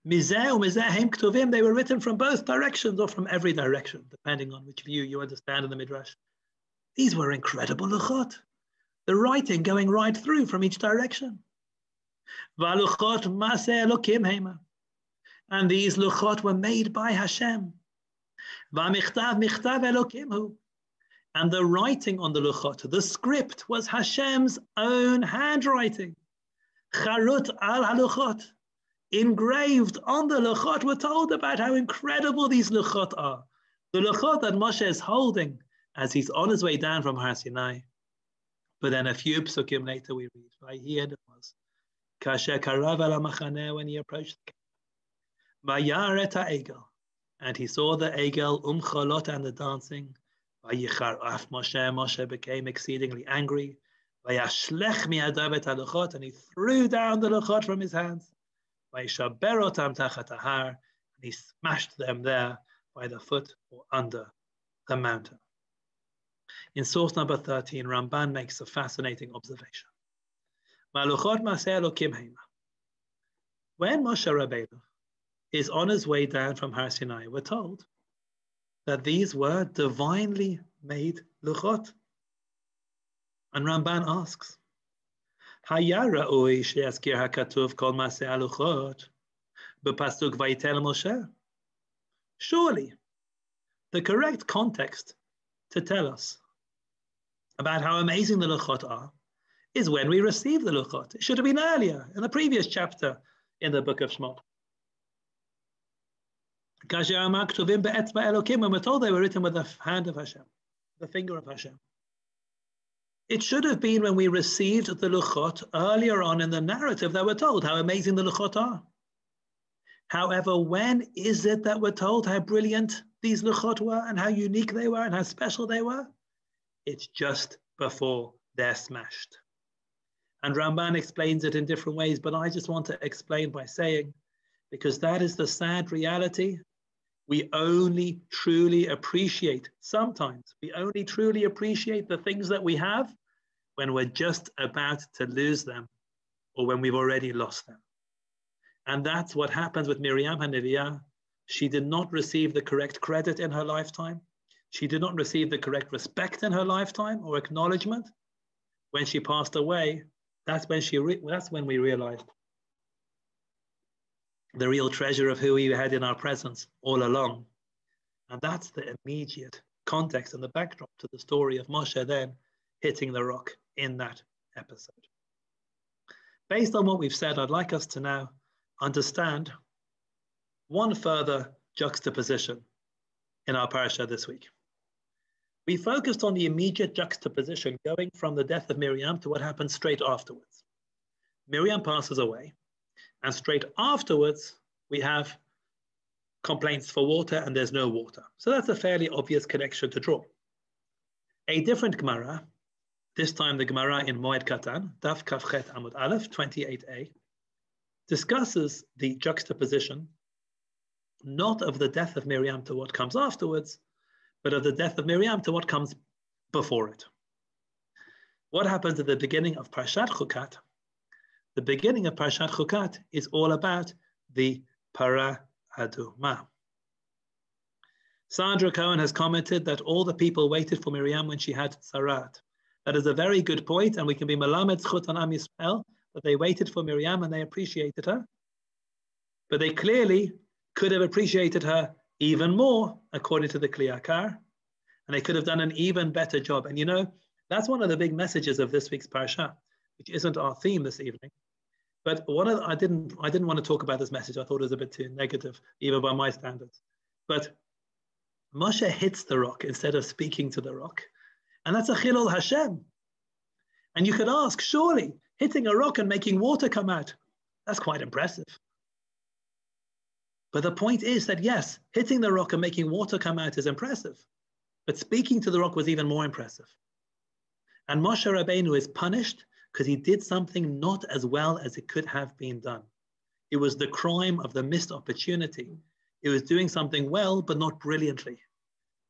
Mizeh u'mizeh hem ktuvim. They were written from both directions or from every direction, depending on which view you understand in the Midrash. These were incredible Luchot. The writing going right through from each direction. V'luchot maseh Elokim hema. And these Luchot were made by Hashem. V'michtav michtav Elokim hu. And the writing on the Luchot, the script, was Hashem's own handwriting. Charut al haluchot. Engraved on the Luchot, we're told about how incredible these Luchot are. The Luchot that Moshe is holding as he's on his way down from Har Sinai. But then a few psukim later we read, here it was, Kasher karav al hamachaneh, when he approached the camp. Vayar et ha'egel, and he saw the egel cholot and the dancing. Vayicharaf Moshe, Moshe became exceedingly angry. Vayashlech mi'adav et haluchot, and he threw down the luchot from his hands. Vayishaber otam tachat hahar, and he smashed them there by the foot or under the mountain. In source number 13, Ramban makes a fascinating observation. When Moshe Rabbeinu is on his way down from Har Sinai, we're told that these were divinely made luchot. And Ramban asks, Hayara oi she'azkir hakatuv kol maseh haluchot b'pasuk vayitel Moshe. Surely, the correct context to tell us about how amazing the luchot are is when we receive the luchot. It should have been earlier, in the previous chapter in the book of Shemot. When we're told they were written with the hand of Hashem, the finger of Hashem. It should have been when we received the luchot earlier on in the narrative that we're told how amazing the luchot are. However, when is it that we're told how brilliant these luchot were and how unique they were and how special they were? It's just before they're smashed. And Ramban explains it in different ways, but I just want to explain by saying, because that is the sad reality, we only truly appreciate, sometimes, we only truly appreciate the things that we have when we're just about to lose them or when we've already lost them. And that's what happens with Miriam HaNeviah. She did not receive the correct credit in her lifetime. She did not receive the correct respect in her lifetime or acknowledgement. When she passed away, that's when we realized the real treasure of who we had in our presence all along. And that's the immediate context and the backdrop to the story of Moshe then hitting the rock in that episode. Based on what we've said, I'd like us to now understand one further juxtaposition in our parasha this week. We focused on the immediate juxtaposition going from the death of Miriam to what happens straight afterwards. Miriam passes away, and straight afterwards, we have complaints for water and there's no water. So that's a fairly obvious connection to draw. A different Gemara, this time the Gemara in Moed Katan, Daf Kafchet Amud Aleph 28a, discusses the juxtaposition not of the death of Miriam to what comes afterwards, but of the death of Miriam to what comes before it. What happens at the beginning of Parshat Chukat? The beginning of Parshat Chukat is all about the Para Aduma. Sandra Cohen has commented that all the people waited for Miriam when she had Tzarat. That is a very good point, and we can be Melamed Zchut on Am Yisrael, that they waited for Miriam and they appreciated her. But they clearly could have appreciated her even more, according to the Kli Yakar, and they could have done an even better job. And you know, that's one of the big messages of this week's parasha, which isn't our theme this evening. But I didn't want to talk about this message. I thought it was a bit too negative, even by my standards. But Moshe hits the rock instead of speaking to the rock, and that's a Chilul Hashem. And you could ask, surely hitting a rock and making water come out, that's quite impressive. But the point is that yes, hitting the rock and making water come out is impressive, but speaking to the rock was even more impressive. And Moshe Rabbeinu is punished because he did something not as well as it could have been done. It was the crime of the missed opportunity. It was doing something well, but not brilliantly.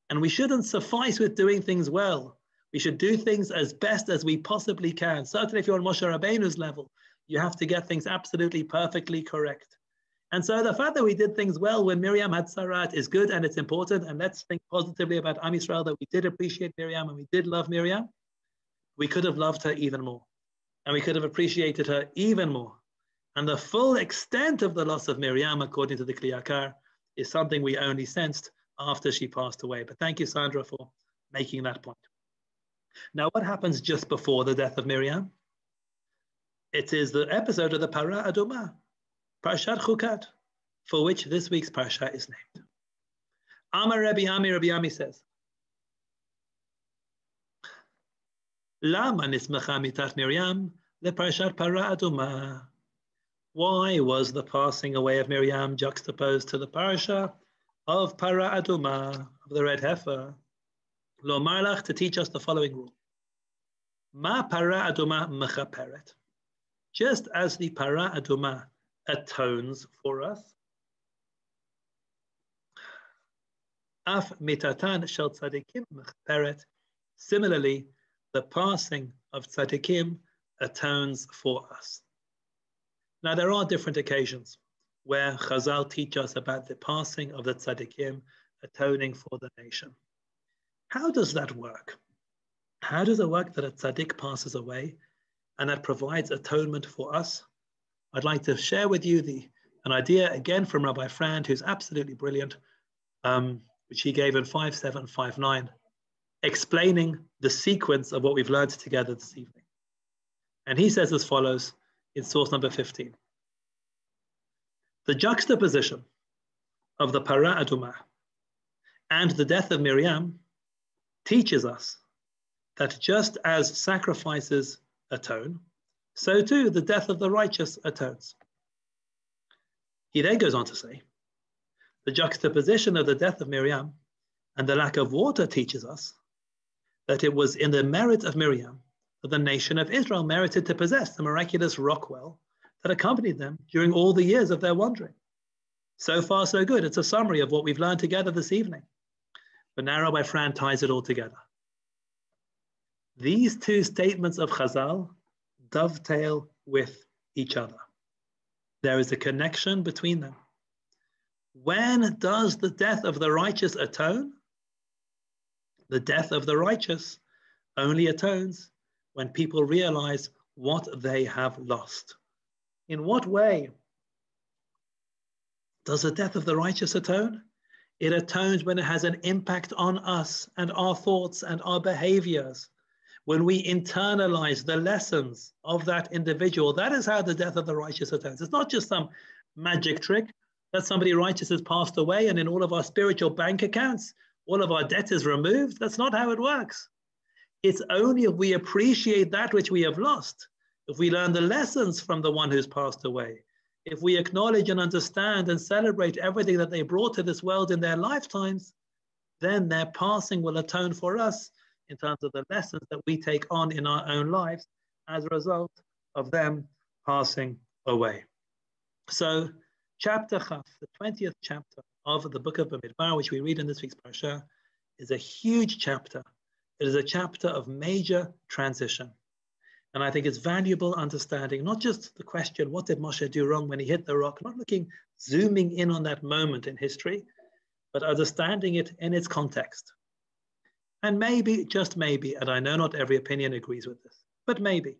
And we shouldn't suffice with doing things well. We should do things as best as we possibly can. Certainly if you're on Moshe Rabbeinu's level, you have to get things absolutely perfectly correct. And so the fact that we did things well when Miriam had Tzarat is good and it's important. And let's think positively about Am Yisrael, that we did appreciate Miriam and we did love Miriam. We could have loved her even more. And we could have appreciated her even more. And the full extent of the loss of Miriam, according to the Kli Yakar, is something we only sensed after she passed away. But thank you, Sandra, for making that point. Now, what happens just before the death of Miriam? It is the episode of the Para Aduma, Parshat Chukat, for which this week's Parsha is named. Amar Rabbi Ami says, Lama nismecha mitat Miriam le Parshat Para Aduma. Why was the passing away of Miriam juxtaposed to the Parsha of Para Aduma, of the red heifer? Lo marlach, to teach us the following rule. Ma Para Aduma mechaperet. Just as the Para Aduma atones for us, Af mitatan shel tzadikim mechaperet. Similarly, the passing of tzadikim atones for us. Now, there are different occasions where Chazal teach us about the passing of the tzadikim atoning for the nation. How does that work? How does it work that a tzaddik passes away and that provides atonement for us? I'd like to share with you an idea again from Rabbi Frand, who's absolutely brilliant, which he gave in 5759, explaining the sequence of what we've learned together this evening. And he says as follows in source number 15. The juxtaposition of the Para Aduma and the death of Miriam teaches us that just as sacrifices atone, so too the death of the righteous atones. He then goes on to say, the juxtaposition of the death of Miriam and the lack of water teaches us that it was in the merit of Miriam that the nation of Israel merited to possess the miraculous rock well that accompanied them during all the years of their wandering. So far, so good. It's a summary of what we've learned together this evening. But now Rabbi Frand ties it all together. These two statements of Chazal dovetail with each other. There is a connection between them. When does the death of the righteous atone? The death of the righteous only atones when people realize what they have lost. In what way does the death of the righteous atone? It atones when it has an impact on us and our thoughts and our behaviors. When we internalize the lessons of that individual, that is how the death of the righteous atones. It's not just some magic trick that somebody righteous has passed away and in all of our spiritual bank accounts, all of our debt is removed. That's not how it works. It's only if we appreciate that which we have lost, if we learn the lessons from the one who's passed away, if we acknowledge and understand and celebrate everything that they brought to this world in their lifetimes, then their passing will atone for us in terms of the lessons that we take on in our own lives as a result of them passing away. So chapter Chaf, the 20th chapter of the book of Bamidbar, which we read in this week's parasha, is a huge chapter. It is a chapter of major transition. And I think it's valuable understanding, not just the question, what did Moshe do wrong when he hit the rock, not zooming in on that moment in history, but understanding it in its context. And maybe, just maybe, and I know not every opinion agrees with this, but maybe,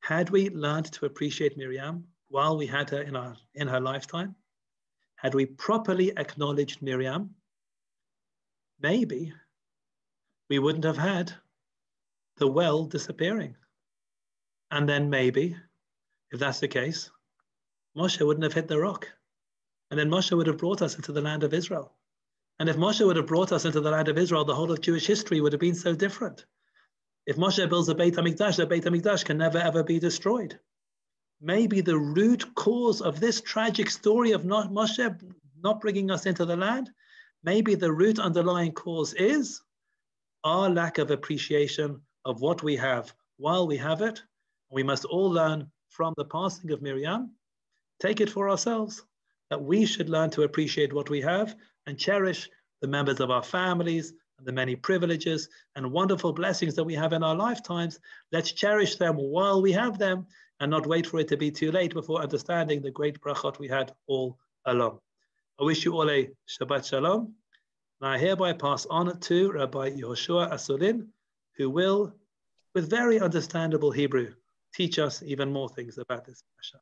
had we learned to appreciate Miriam while we had her in her lifetime, had we properly acknowledged Miriam, maybe we wouldn't have had the well disappearing. And then maybe, if that's the case, Moshe wouldn't have hit the rock. And then Moshe would have brought us into the land of Israel. And if Moshe would have brought us into the land of Israel, the whole of Jewish history would have been so different. If Moshe builds a Beit HaMikdash, the Beit HaMikdash can never ever be destroyed. Maybe the root cause of this tragic story of Moshe not bringing us into the land, maybe the root underlying cause is our lack of appreciation of what we have while we have it. We must all learn from the passing of Miriam, take it for ourselves, that we should learn to appreciate what we have and cherish the members of our families and the many privileges and wonderful blessings that we have in our lifetimes. Let's cherish them while we have them and not wait for it to be too late before understanding the great brachot we had all along. I wish you all a Shabbat Shalom. And I hereby pass on to Rabbi Yehoshua Asulin, who will, with very understandable Hebrew, teach us even more things about this parasha.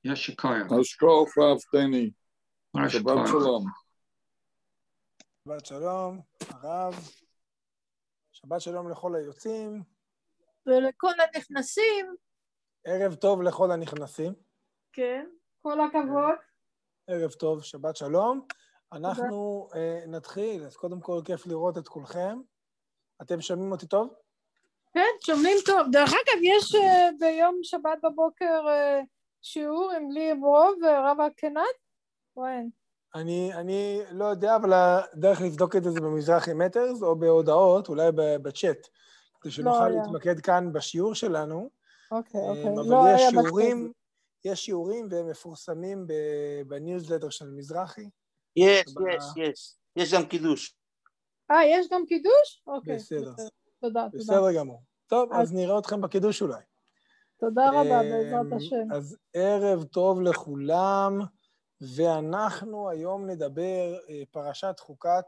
Yashikaya. Ashkof Avteni. Shabbat Shalom. Shabbat Shalom, הרב. שבת שלום לכל היוצאים. ולכל הנכנסים. ערב טוב לכל הנכנסים. כן, כל הכבוד. ערב טוב, שבת שלום. אנחנו נתחיל, אז קודם כל כיף לראות את כולכם. אתם שומעים אותי טוב? כן, שומעים טוב. דרך אגב, יש ביום שבת בבוקר שיעור עם לי ברוב ורב הקנת? או אין? אני לא יודע, אבל הדרך לבדוק את זה במזרחי מטרס או בהודעות, אולי בצ'אט, כדי שנוכל להתמקד כאן בשיעור שלנו. אוקיי. אבל יש שיעורים, יש שיעורים והם מפורסמים בניוזלטר של מזרחי. יש גם קידוש. יש גם קידוש? אוקיי. בסדר. תודה. בסדר גמור. טוב, אז נראה אתכם בקידוש אולי. תודה רבה, בעזרת השם. אז ערב טוב לכולם, ואנחנו היום נדבר פרשת חוקת.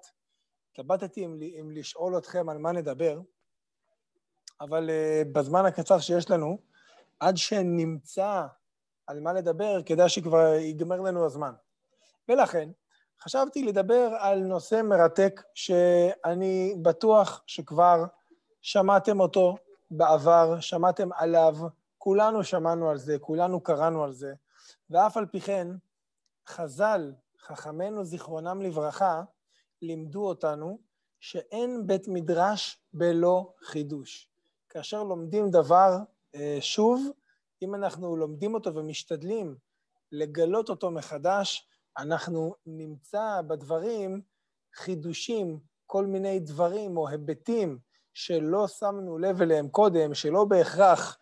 התלבטתי אם לשאול אתכם על מה נדבר, אבל בזמן הקצר שיש לנו, עד שנמצא על מה לדבר, כדאי שכבר ייגמר לנו הזמן. ולכן, חשבתי לדבר על נושא מרתק שאני בטוח שכבר שמעתם אותו בעבר, שמעתם עליו, כולנו שמענו על זה, כולנו קראנו על זה, ואף על פי כן, חז"ל, חכמינו זיכרונם לברכה, לימדו אותנו שאין בית מדרש בלא חידוש. כאשר לומדים דבר שוב, אם אנחנו לומדים אותו ומשתדלים לגלות אותו מחדש, אנחנו נמצא בדברים חידושים, כל מיני דברים או היבטים שלא שמנו לב אליהם קודם, שלא בהכרח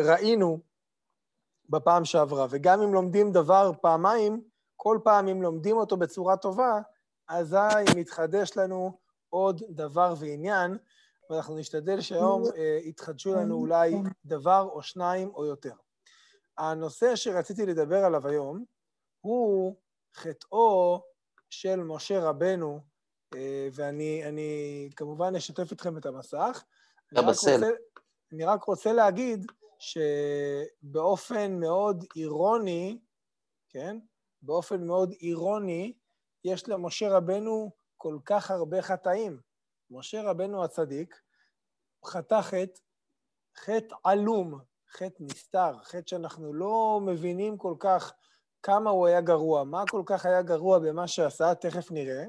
ראינו בפעם שעברה. וגם אם לומדים דבר פעמיים, כל פעם אם לומדים אותו בצורה טובה, אזי מתחדש לנו עוד דבר ועניין, ואנחנו נשתדל שהיום יתחדשו לנו אולי דבר או שניים או יותר. הנושא שרציתי לדבר עליו היום, הוא חטאו של משה רבנו, ואני כמובן אשתף איתכם את המסך. אני רק רוצה להגיד שבאופן מאוד אירוני, כן? באופן מאוד אירוני, יש למשה רבנו כל כך הרבה חטאים. משה רבנו הצדיק חטא חטא עלום, חטא נסתר, חטא שאנחנו לא מבינים כל כך כמה הוא היה גרוע, מה כל כך היה גרוע במה שעשה, תכף נראה.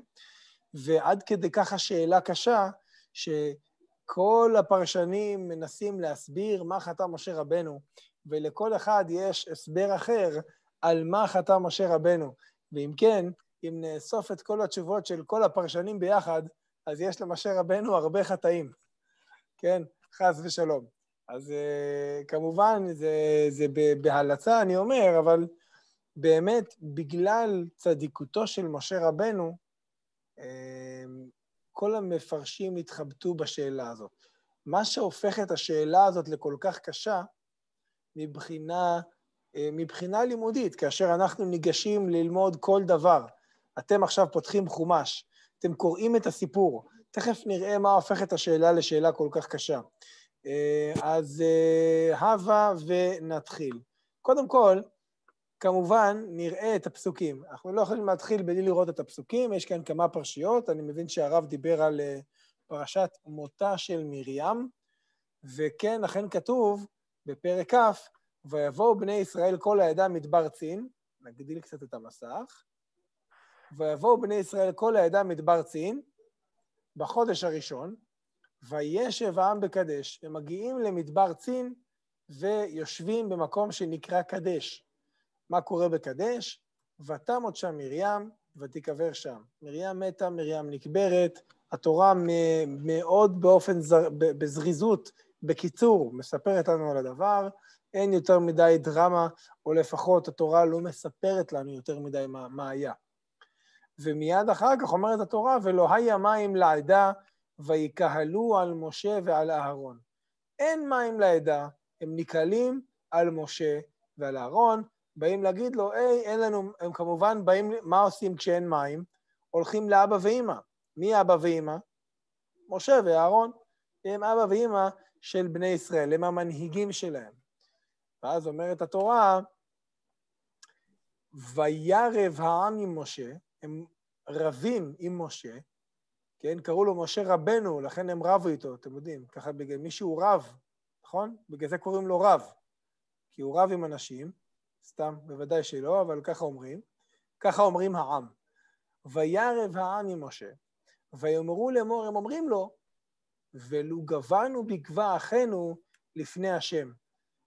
ועד כדי ככה שאלה קשה, שכל הפרשנים מנסים להסביר מה חטא משה רבנו, ולכל אחד יש הסבר אחר על מה חטא משה רבנו. ואם כן, אם נאסוף את כל התשובות של כל הפרשנים ביחד, אז יש למשה רבנו הרבה חטאים. כן? חס ושלום. אז כמובן, זה בהלצה אני אומר, אבל באמת, בגלל צדיקותו של משה רבנו, כל המפרשים התחבטו בשאלה הזאת. מה שהופך את השאלה הזאת לכל כך קשה, מבחינה לימודית, כאשר אנחנו ניגשים ללמוד כל דבר, אתם עכשיו פותחים חומש, אתם קוראים את הסיפור, תכף נראה מה הופך את השאלה לשאלה כל כך קשה. אז הווה ונתחיל. קודם כל, כמובן, נראה את הפסוקים. אנחנו לא יכולים להתחיל בלי לראות את הפסוקים, יש כאן כמה פרשיות, אני מבין שהרב דיבר על פרשת מותה של מרים, וכן, אכן כתוב בפרק כ', ויבואו בני ישראל כל העדה מדבר צין, נגדיל קצת את המסך, ויבואו בני ישראל כל העדה מדבר צין, בחודש הראשון, וישב העם בקדש, הם מגיעים למדבר צין, ויושבים במקום שנקרא קדש. מה קורה בקדש? ותמות שם מרים, ותיקבר שם. מרים מתה, מרים נקברת, התורה מאוד בזריזות, בקיצור, מספרת לנו על הדבר, אין יותר מדי דרמה, או לפחות התורה לא מספרת לנו יותר מדי מה היה. ומיד אחר כך אומרת התורה, ולא היה מים לעדה, ויקהלו על משה ועל אהרון. אין מים לעדה, הם נקהלים על משה ועל אהרון, באים להגיד לו, אין לנו, הם כמובן באים, מה עושים כשאין מים? הולכים לאבא ואמא. מי אבא ואמא? משה ואהרון. הם אבא ואמא של בני ישראל, הם המנהיגים שלהם. ואז אומרת התורה, וירב העם עם משה, הם רבים עם משה, כן? קראו לו משה רבנו, לכן הם רבו איתו, אתם יודעים, ככה בגלל מישהו רב, נכון? בגלל זה קוראים לו רב, כי הוא רב עם אנשים, סתם, בוודאי שלא, אבל ככה אומרים העם. וירב העם עם משה, ויאמרו לאמור, הם אומרים לו, ולו גבנו בגבה אחינו לפני השם.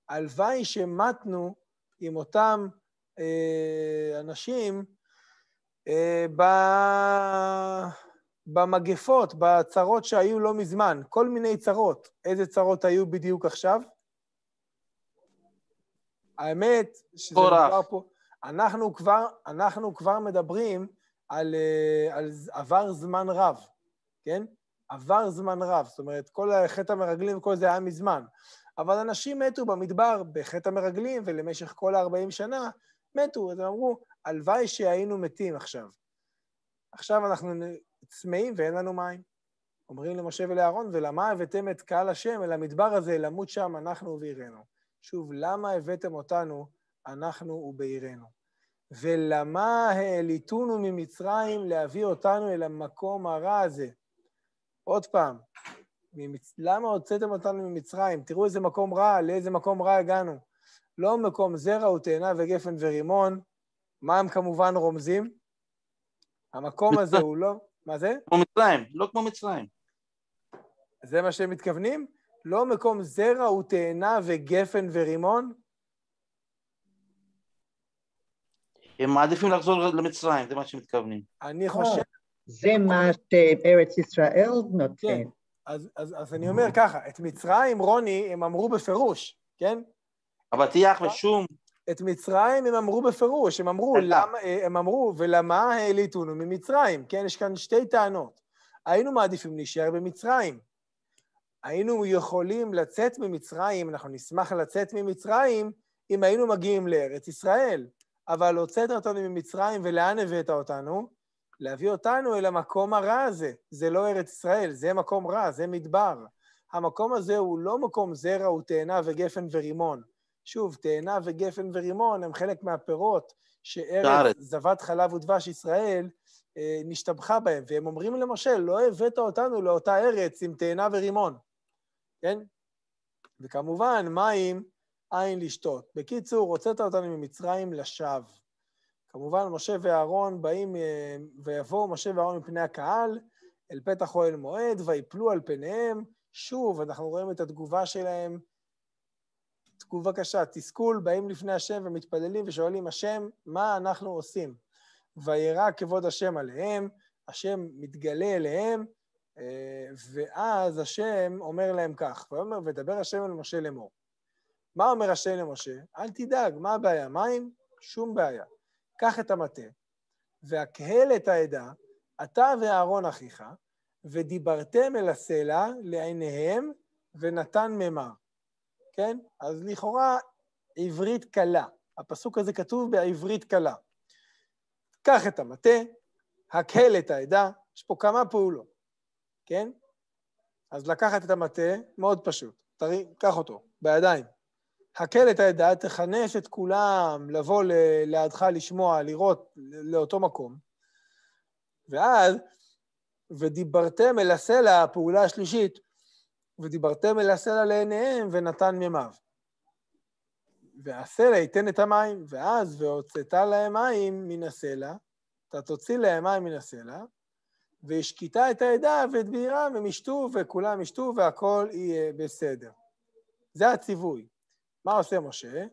הלוואי שמתנו עם אותם אנשים במגפות, בצרות שהיו לא מזמן, כל מיני צרות. איזה צרות היו בדיוק עכשיו? האמת שזה מדבר פה, אנחנו כבר מדברים על עבר זמן רב, כן? עבר זמן רב, זאת אומרת, כל חטא המרגלים וכל זה היה מזמן. אבל אנשים מתו במדבר בחטא המרגלים, ולמשך כל 40 שנה מתו, אז הם אמרו, הלוואי שהיינו מתים עכשיו. עכשיו אנחנו צמאים ואין לנו מים. אומרים למשה ולאהרון, ולמה הבאתם את קהל השם אל המדבר הזה, למות שם אנחנו ובעירנו. שוב, למה הבאתם אותנו, אנחנו ובעירנו? ולמה העליתונו ממצרים להביא אותנו אל המקום הרע הזה? עוד פעם, למה הוצאתם אותנו ממצרים? תראו איזה מקום רע, לאיזה מקום רע הגענו. לא מקום זרע ותאנה וגפן ורימון, מה הם כמובן רומזים? המקום הזה הוא לא, מה זה? כמו מצרים, לא כמו מצרים. זה מה שהם מתכוונים? לא מקום זרע ותאנה וגפן ורימון? הם מעדיפים לחזור למצרים, זה מה שמתכוונים. אני חושב... זה מה שארץ ישראל נותן. אז אני אומר ככה, את מצרים, רוני, הם אמרו בפירוש, כן? אבטיח ושום. את מצרים הם אמרו בפירוש, הם אמרו, ולמה העליתונו ממצרים? כן, יש כאן שתי טענות. היינו מעדיפים להישאר במצרים. היינו יכולים לצאת ממצרים, אנחנו נשמח לצאת ממצרים, אם היינו מגיעים לארץ ישראל. אבל הוצאת אותנו ממצרים, ולאן הבאת אותנו? להביא אותנו אל המקום הרע הזה. זה לא ארץ ישראל, זה מקום רע, זה מדבר. המקום הזה הוא לא מקום זרע, הוא תאנה וגפן ורימון. שוב, תאנה וגפן ורימון הם חלק מהפירות שארץ זבת חלב ודבש ישראל נשתבחה בהם. והם אומרים למשה, לא הבאת אותנו לאותה ארץ עם תאנה ורימון. כן? וכמובן, מים, אין לשתות. בקיצור, הוצאת אותנו ממצרים לשווא. כמובן, משה ואהרון באים, ויבואו משה ואהרון מפני הקהל, אל פתח אוהל מועד, ויפלו על פניהם. שוב, אנחנו רואים את התגובה שלהם, תגובה קשה, תסכול, באים לפני השם ומתפללים ושואלים, השם, מה אנחנו עושים? וירא כבוד השם עליהם, השם מתגלה אליהם, ואז השם אומר להם כך, ואומר, ודבר השם אל משה לאמור. מה אומר השם למשה? אל תדאג, מה הבעיה? מים? שום בעיה. קח את המטה, והקהל את העדה, אתה ואהרון אחיך, ודיברתם אל הסלע לעיניהם, ונתן ממר. כן? אז לכאורה עברית קלה. הפסוק הזה כתוב בעברית קלה. קח את המטה, הקהל את העדה, יש פה כמה פעולות, כן? אז לקחת את המטה, מאוד פשוט. קח אותו, בידיים. הקהל את העדה, תכנס את כולם לבוא לידך לשמוע, לראות לאותו מקום. ואז, ודיברתם אל הסלע, הפעולה השלישית, ודיברתם אל הסלע לעיניהם ונתן מימיו. והסלע ייתן את המים, ואז והוצאת להם מים מן הסלע, אתה תוציא להם מים מן הסלע, והשקיטה את העדה ואת בעירם, הם ישתו וכולם ישתו והכל יהיה בסדר. זה הציווי. מה עושה משה?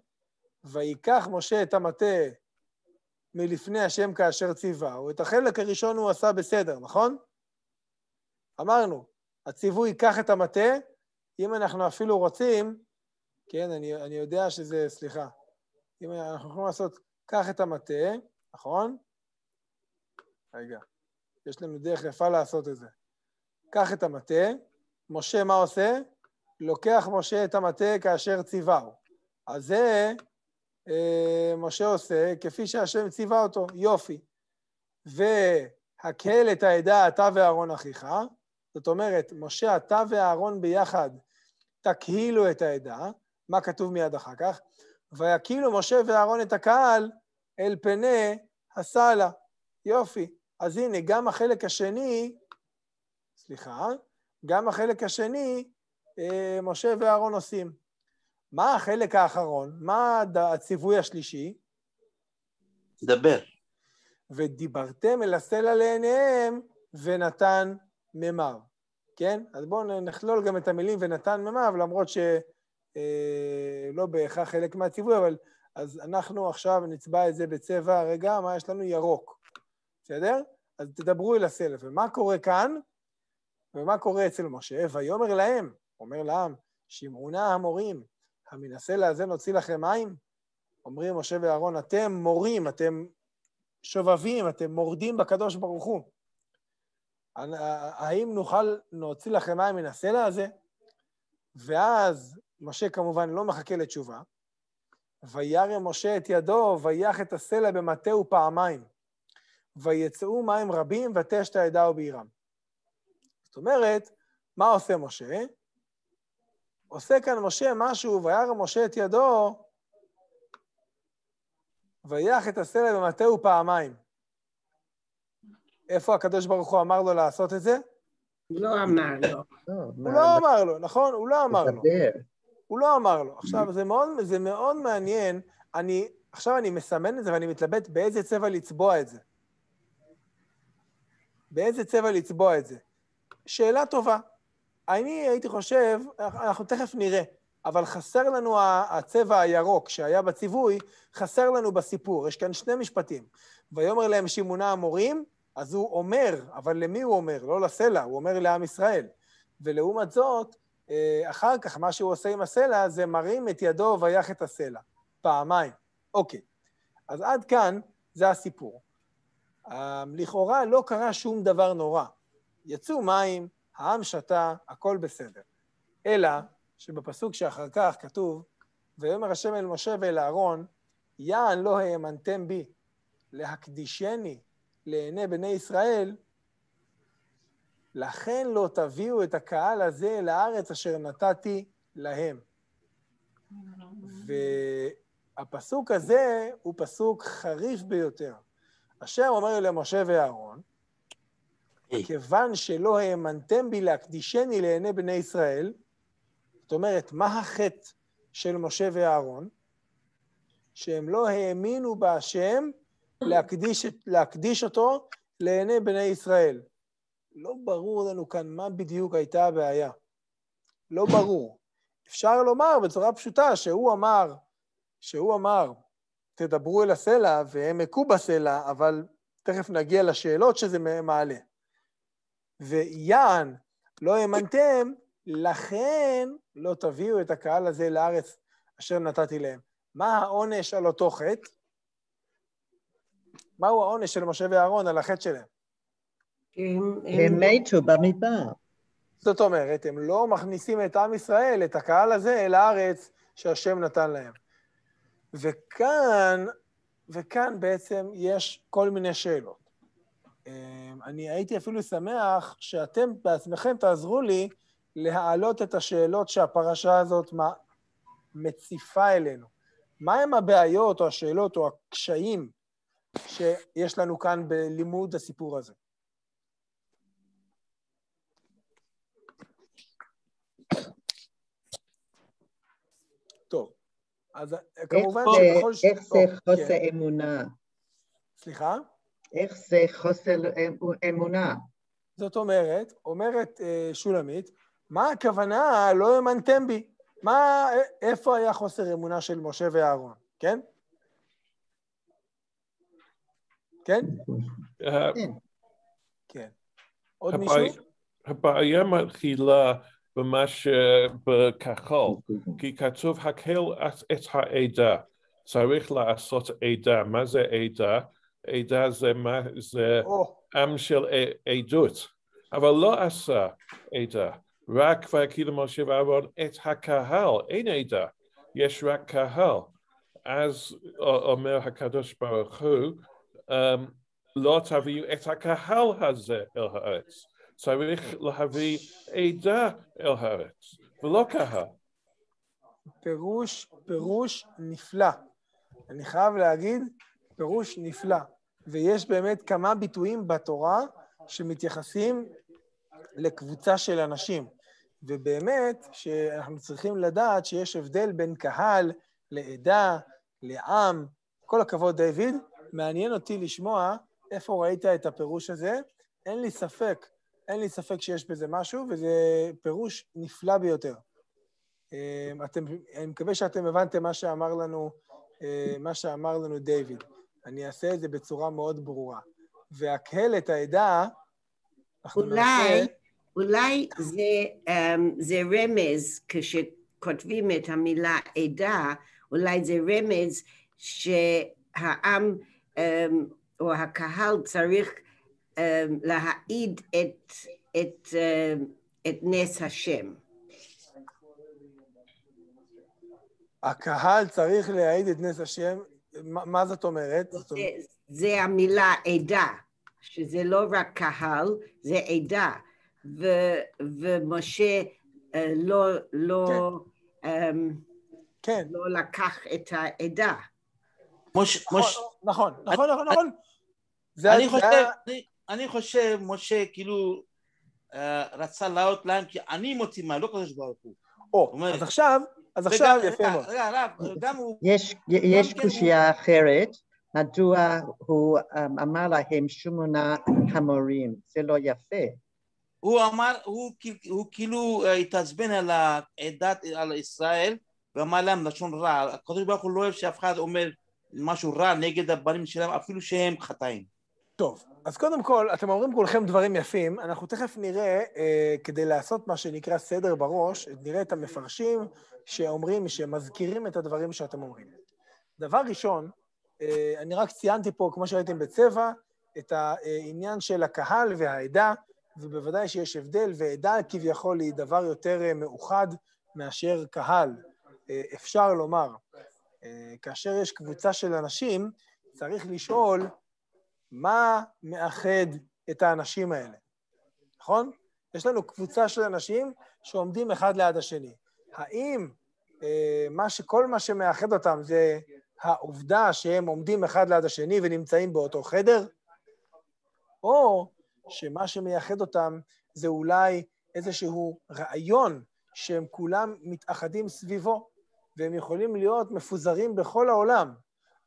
ויקח משה את המטה מלפני השם כאשר ציווהו. את החלק הראשון הוא עשה בסדר, נכון? אמרנו, הציווי ייקח את המטה, אם אנחנו אפילו רוצים, כן, אני יודע שזה, סליחה, אם אנחנו יכולים לעשות, קח את המטה, נכון? רגע, יש לנו דרך יפה לעשות את זה. קח את המטה, משה מה עושה? לוקח משה את המטה כאשר ציווהו. אז זה משה עושה כפי שהשם ציווה אותו, יופי. והקהל את העדה, אתה ואהרון אחיך, זאת אומרת, משה, אתה ואהרון ביחד תקהילו את העדה, מה כתוב מיד אחר כך? ויקהילו משה ואהרון את הקהל אל פני הסלע. יופי. אז הנה, גם החלק השני, סליחה, גם החלק השני, משה ואהרון עושים. מה החלק האחרון? מה הציווי השלישי? דבר. ודיברתם אל הסלע לעיניהם ונתן ממר. כן? אז בואו נכלול גם את המילים ונתן ממר, למרות שלא בהכרח חלק מהציווי, אבל אז אנחנו עכשיו נצבע את זה בצבע, רגע, מה יש לנו? ירוק. בסדר? אז תדברו אל הסלע. ומה קורה כאן? ומה קורה אצל משה? ויאמר להם, אומר לעם, שמעונה המורים, המן הסלע הזה נוציא לכם מים? אומרים משה ואהרון, אתם מורים, אתם שובבים, אתם מורדים בקדוש ברוך הוא. האם נוכל להוציא לכם מים מן הסלע הזה? ואז משה כמובן לא מחכה לתשובה, וירא משה את ידו, ויח את הסלע במטהו פעמיים, ויצאו מים רבים ותשת העדה ובעירם. זאת אומרת, מה עושה משה? עושה כאן משה משהו, וירא משה את ידו, ויח את הסלע במטהו פעמיים. איפה הקדוש ברוך הוא אמר לו לעשות את זה? הוא לא אמר לו. הוא לא אמר לו, נכון? הוא לא אמר לו. הוא לא אמר לו. עכשיו, זה מאוד מעניין. עכשיו אני מסמן את זה ואני מתלבט באיזה צבע לצבוע את זה. באיזה צבע לצבוע את זה. שאלה טובה. אני הייתי חושב, אנחנו תכף נראה, אבל חסר לנו הצבע הירוק שהיה בציווי, חסר לנו בסיפור. יש כאן שני משפטים. ויאמר להם שמעונה המורים, אז הוא אומר, אבל למי הוא אומר? לא לסלע, הוא אומר לעם ישראל. ולעומת זאת, אחר כך מה שהוא עושה עם הסלע, זה מרים את ידו ויח את הסלע. פעמיים. אוקיי. אז עד כאן זה הסיפור. לכאורה לא קרה שום דבר נורא. יצאו מים, העם שתה, הכל בסדר. אלא שבפסוק שאחר כך כתוב, ויאמר השם אל משה ואל אהרון, יען לא האמנתם בי, להקדישני לעיני בני ישראל, לכן לא תביאו את הקהל הזה לארץ אשר נתתי להם. והפסוק הזה הוא פסוק חריף ביותר. השם אומר למשה ואהרון, כיוון שלא האמנתם בי להקדישני לעיני בני ישראל, זאת אומרת, מה החטא של משה ואהרון? שהם לא האמינו בהשם להקדיש אותו לעיני בני ישראל. לא ברור לנו כאן מה בדיוק הייתה הבעיה. לא ברור. אפשר לומר בצורה פשוטה שהוא אמר, תדברו אל הסלע והם הכו בסלע, אבל תכף נגיע לשאלות שזה מעלה. ויען, לא האמנתם, לכן לא תביאו את הקהל הזה לארץ אשר נתתי להם. מה העונש על אותו חטא? מהו העונש של משה ואהרון על החטא שלהם? הם מתו במדבר. זאת אומרת, הם לא מכניסים את עם ישראל, את הקהל הזה, אל הארץ שהשם נתן להם. וכאן בעצם יש כל מיני שאלות. אני הייתי אפילו שמח שאתם בעצמכם תעזרו לי להעלות את השאלות שהפרשה הזאת מציפה אלינו. מהם הבעיות או השאלות או הקשיים שיש לנו כאן בלימוד הסיפור הזה? טוב, אז כמובן שבכל איך זה חוסר אמונה? סליחה? איך זה חוסר אמונה? זאת אומרת שולמית, מה הכוונה לא האמנתם בי? איפה היה חוסר אמונה של משה ואהרון? כן? כן? כן. עוד מישהו? הבעיה מתחילה ממש בכחול, כי כתוב הקהל את העדה, צריך לעשות עדה. מה זה עדה? עדה זה עם של עדות, אבל לא עשה עדה, רק ויקילו משה ואהרון את הקהל, אין עדה, יש רק קהל. אז אומר הקדוש ברוך הוא, לא תביאו את הקהל הזה אל הארץ, צריך להביא עדה אל הארץ, ולא קהל. פירוש נפלא. אני חייב להגיד, פירוש נפלא. ויש באמת כמה ביטויים בתורה שמתייחסים לקבוצה של אנשים. ובאמת שאנחנו צריכים לדעת שיש הבדל בין קהל לעדה, לעם. כל הכבוד דיוויד, מעניין אותי לשמוע איפה ראית את הפירוש הזה. אין לי ספק שיש בזה משהו, וזה פירוש נפלא ביותר. אני מקווה שאתם הבנתם מה שאמר לנו דיוויד. אני אעשה את זה בצורה מאוד ברורה. והקהל את העדה, אולי זה רמז, כשכותבים את המילה עדה, אולי זה רמז שהעם או הקהל צריך להעיד את נס השם. הקהל צריך להעיד את נס השם, מה זאת אומרת? זה המילה עדה, שזה לא רק קהל, זה עדה, ומשה לא לקח את העדה. נכון. אני חושב, משה כאילו רצה להראות להם, כי אני מוציא מה, לא קדוש ברוך הוא. אז עכשיו יפה מאוד. יש קושייה אחרת, מדוע הוא אמר להם 8 חמורים, זה לא יפה. הוא אמר, הוא כאילו התעצבן על העדת, על ישראל, ואמר להם לשון רע. הקדוש ברוך הוא לא אוהב שאף אחד אומר משהו רע נגד הבנים שלהם, אפילו שהם חטאים. טוב, אז קודם כל, אתם אומרים כולכם דברים יפים, אנחנו תכף נראה, כדי לעשות מה שנקרא סדר בראש, נראה את המפרשים שאומרים, שמזכירים את הדברים שאתם אומרים. דבר ראשון, אני רק ציינתי פה, כמו שראיתם בצבע, את העניין של הקהל והעדה, ובוודאי שיש הבדל, ועדה כביכול היא דבר יותר מאוחד מאשר קהל. אפשר לומר, כאשר יש קבוצה של אנשים, צריך לשאול מה מאחד את האנשים האלה, נכון? יש לנו קבוצה של אנשים שעומדים אחד ליד השני. האם כל מה שמאחד אותם זה העובדה שהם עומדים אחד ליד השני ונמצאים באותו חדר? או שמה שמייחד אותם זה אולי איזשהו רעיון שהם כולם מתאחדים סביבו, והם יכולים להיות מפוזרים בכל העולם,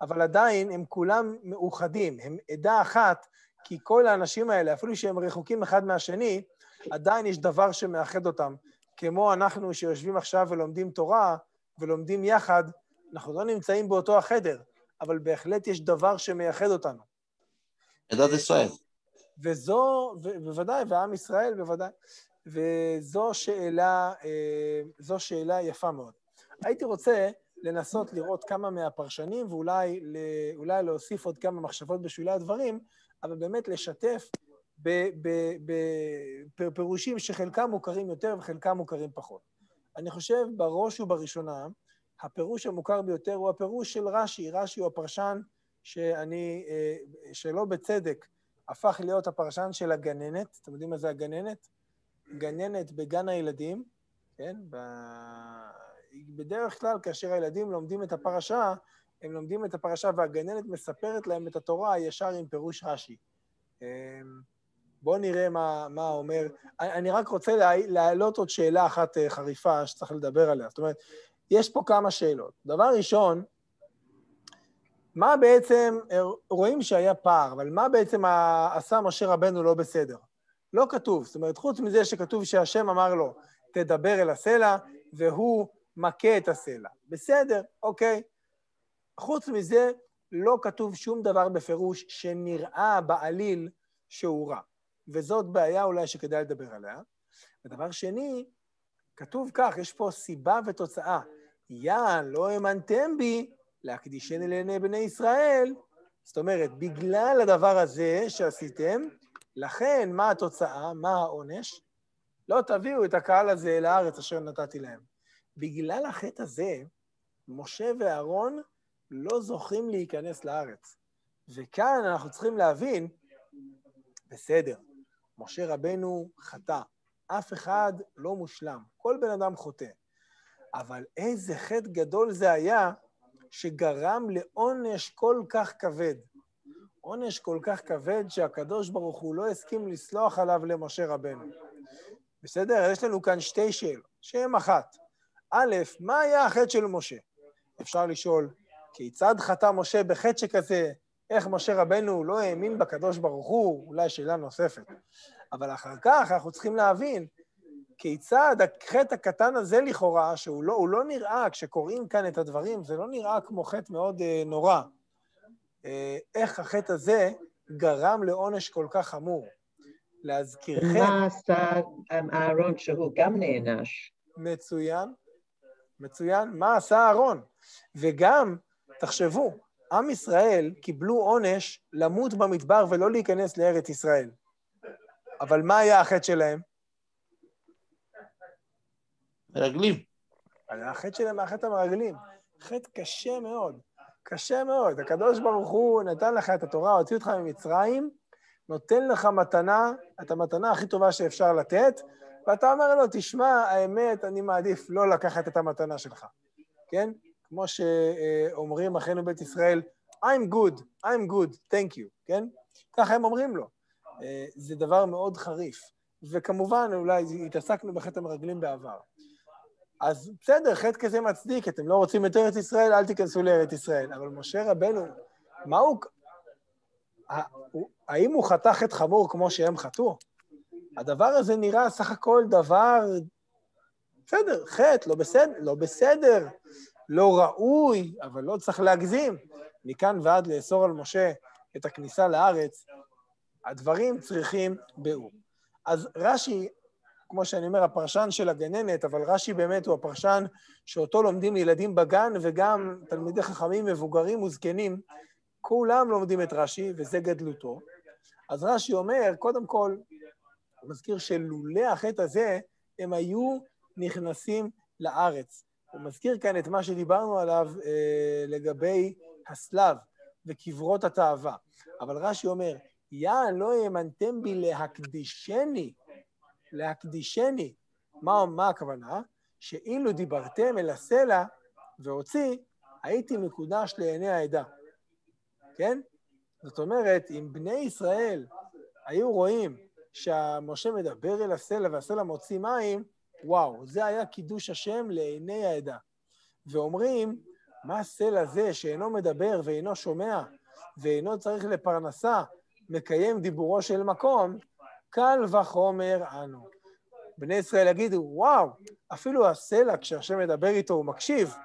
אבל עדיין הם כולם מאוחדים, הם עדה אחת, כי כל האנשים האלה, אפילו שהם רחוקים אחד מהשני, עדיין יש דבר שמאחד אותם. כמו אנחנו שיושבים עכשיו ולומדים תורה, ולומדים יחד, אנחנו לא נמצאים באותו החדר, אבל בהחלט יש דבר שמייחד אותנו. עדת ישראל. וזו, בוודאי, ועם ישראל בוודאי, וזו שאלה יפה מאוד. הייתי רוצה לנסות לראות כמה מהפרשנים, ואולי להוסיף עוד כמה מחשבות בשולי הדברים, אבל באמת לשתף בפירושים שחלקם מוכרים יותר וחלקם מוכרים פחות. אני חושב בראש ובראשונה, הפירוש המוכר ביותר הוא הפירוש של רש"י. רש"י הוא הפרשן שלא בצדק הפך להיות הפרשן של הגננת. אתם יודעים מה זה הגננת? גננת בגן הילדים, כן? בדרך כלל כאשר הילדים לומדים את הפרשה, הם לומדים את הפרשה והגננת מספרת להם את התורה ישר עם פירוש רש"י. בואו נראה מה אומר. אני רק רוצה להעלות עוד שאלה אחת חריפה שצריך לדבר עליה. זאת אומרת, יש פה כמה שאלות. דבר ראשון, מה בעצם, רואים שהיה פער, אבל מה בעצם עשה משה רבנו לא בסדר? לא כתוב. זאת אומרת, חוץ מזה שכתוב שהשם אמר לו, תדבר אל הסלע, והוא מכה את הסלע. בסדר, אוקיי. חוץ מזה, לא כתוב שום דבר בפירוש שנראה בעליל שהוא רע. וזאת בעיה אולי שכדאי לדבר עליה. ודבר שני, כתוב כך, יש פה סיבה ותוצאה. יען, לא האמנתם בי, להקדישני לעיני בני ישראל. זאת אומרת, בגלל הדבר הזה שעשיתם, לכן מה התוצאה, מה העונש? לא תביאו את הקהל הזה לארץ אשר נתתי להם. בגלל החטא הזה, משה ואהרון לא זוכים להיכנס לארץ. וכאן אנחנו צריכים להבין, בסדר, משה רבנו חטא, אף אחד לא מושלם, כל בן אדם חוטא. אבל איזה חטא גדול זה היה שגרם לעונש כל כך כבד. עונש כל כך כבד שהקדוש ברוך הוא לא הסכים לסלוח עליו למשה רבנו. בסדר? יש לנו כאן שתי שאלות, שהן אחת. א', מה היה החטא של משה? אפשר לשאול, כיצד חטא משה בחטא שכזה? איך משה רבנו לא האמין בקדוש ברוך הוא? אולי שאלה נוספת. אבל אחר כך אנחנו צריכים להבין כיצד החטא הקטן הזה לכאורה, שהוא לא נראה, כשקוראים כאן את הדברים, זה לא נראה כמו חטא מאוד נורא. איך החטא הזה גרם לעונש כל כך חמור. להזכירכם... מה עשה אהרון שהוא גם נענש? מצוין, מצוין. מה עשה אהרון? וגם, תחשבו, עם ישראל קיבלו עונש למות במדבר ולא להיכנס לארץ ישראל. אבל מה היה החטא שלהם? מרגלים. החטא שלהם, החטא המרגלים. חטא קשה מאוד, קשה מאוד. הקדוש ברוך הוא נתן לך את התורה, הוציא אותך ממצרים, נותן לך מתנה, את המתנה הכי טובה שאפשר לתת, ואתה אומר לו, תשמע, האמת, אני מעדיף לא לקחת את המתנה שלך. כן? כמו שאומרים אחינו בית ישראל, I'm good, thank you, כן? ככה הם אומרים לו. זה דבר מאוד חריף. וכמובן, אולי התעסקנו בחטא המרגלים בעבר. אז בסדר, חטא כזה מצדיק, אתם לא רוצים את ארץ ישראל, אל תיכנסו לארץ ישראל. אבל משה רבנו, מה הוא... האם הוא חטא חטא חמור כמו שהם חטאו? הדבר הזה נראה סך הכל דבר... בסדר, חטא, לא בסדר, לא ראוי, אבל לא צריך להגזים. מכאן ועד לאסור על משה את הכניסה לארץ, הדברים צריכים ביאור. אז רש"י, כמו שאני אומר, הפרשן של הגננת, אבל רש"י באמת הוא הפרשן שאותו לומדים ילדים בגן, וגם תלמידי חכמים, מבוגרים וזקנים, כולם לומדים את רש"י, וזה גדלותו. אז רש"י אומר, קודם כל, הוא מזכיר שלולא החטא הזה, הם היו נכנסים לארץ. הוא מזכיר כאן את מה שדיברנו עליו לגבי הסלב וקברות התאווה. אבל רש"י אומר, יען לא האמנתם בי להקדישני. מה הכוונה? שאילו דיברתם אל הסלע והוציא, הייתי מקודש לעיני העדה. כן? זאת אומרת, אם בני ישראל היו רואים שהמשה מדבר אל הסלע והסלע מוציא מים, וואו, זה היה קידוש השם לעיני העדה. ואומרים, מה סלע זה שאינו מדבר ואינו שומע, ואינו צריך לפרנסה, מקיים דיבורו של מקום, קל וחומר אנו. בני ישראל יגידו, וואו, אפילו הסלע, כשהשם מדבר איתו, הוא מקשיב.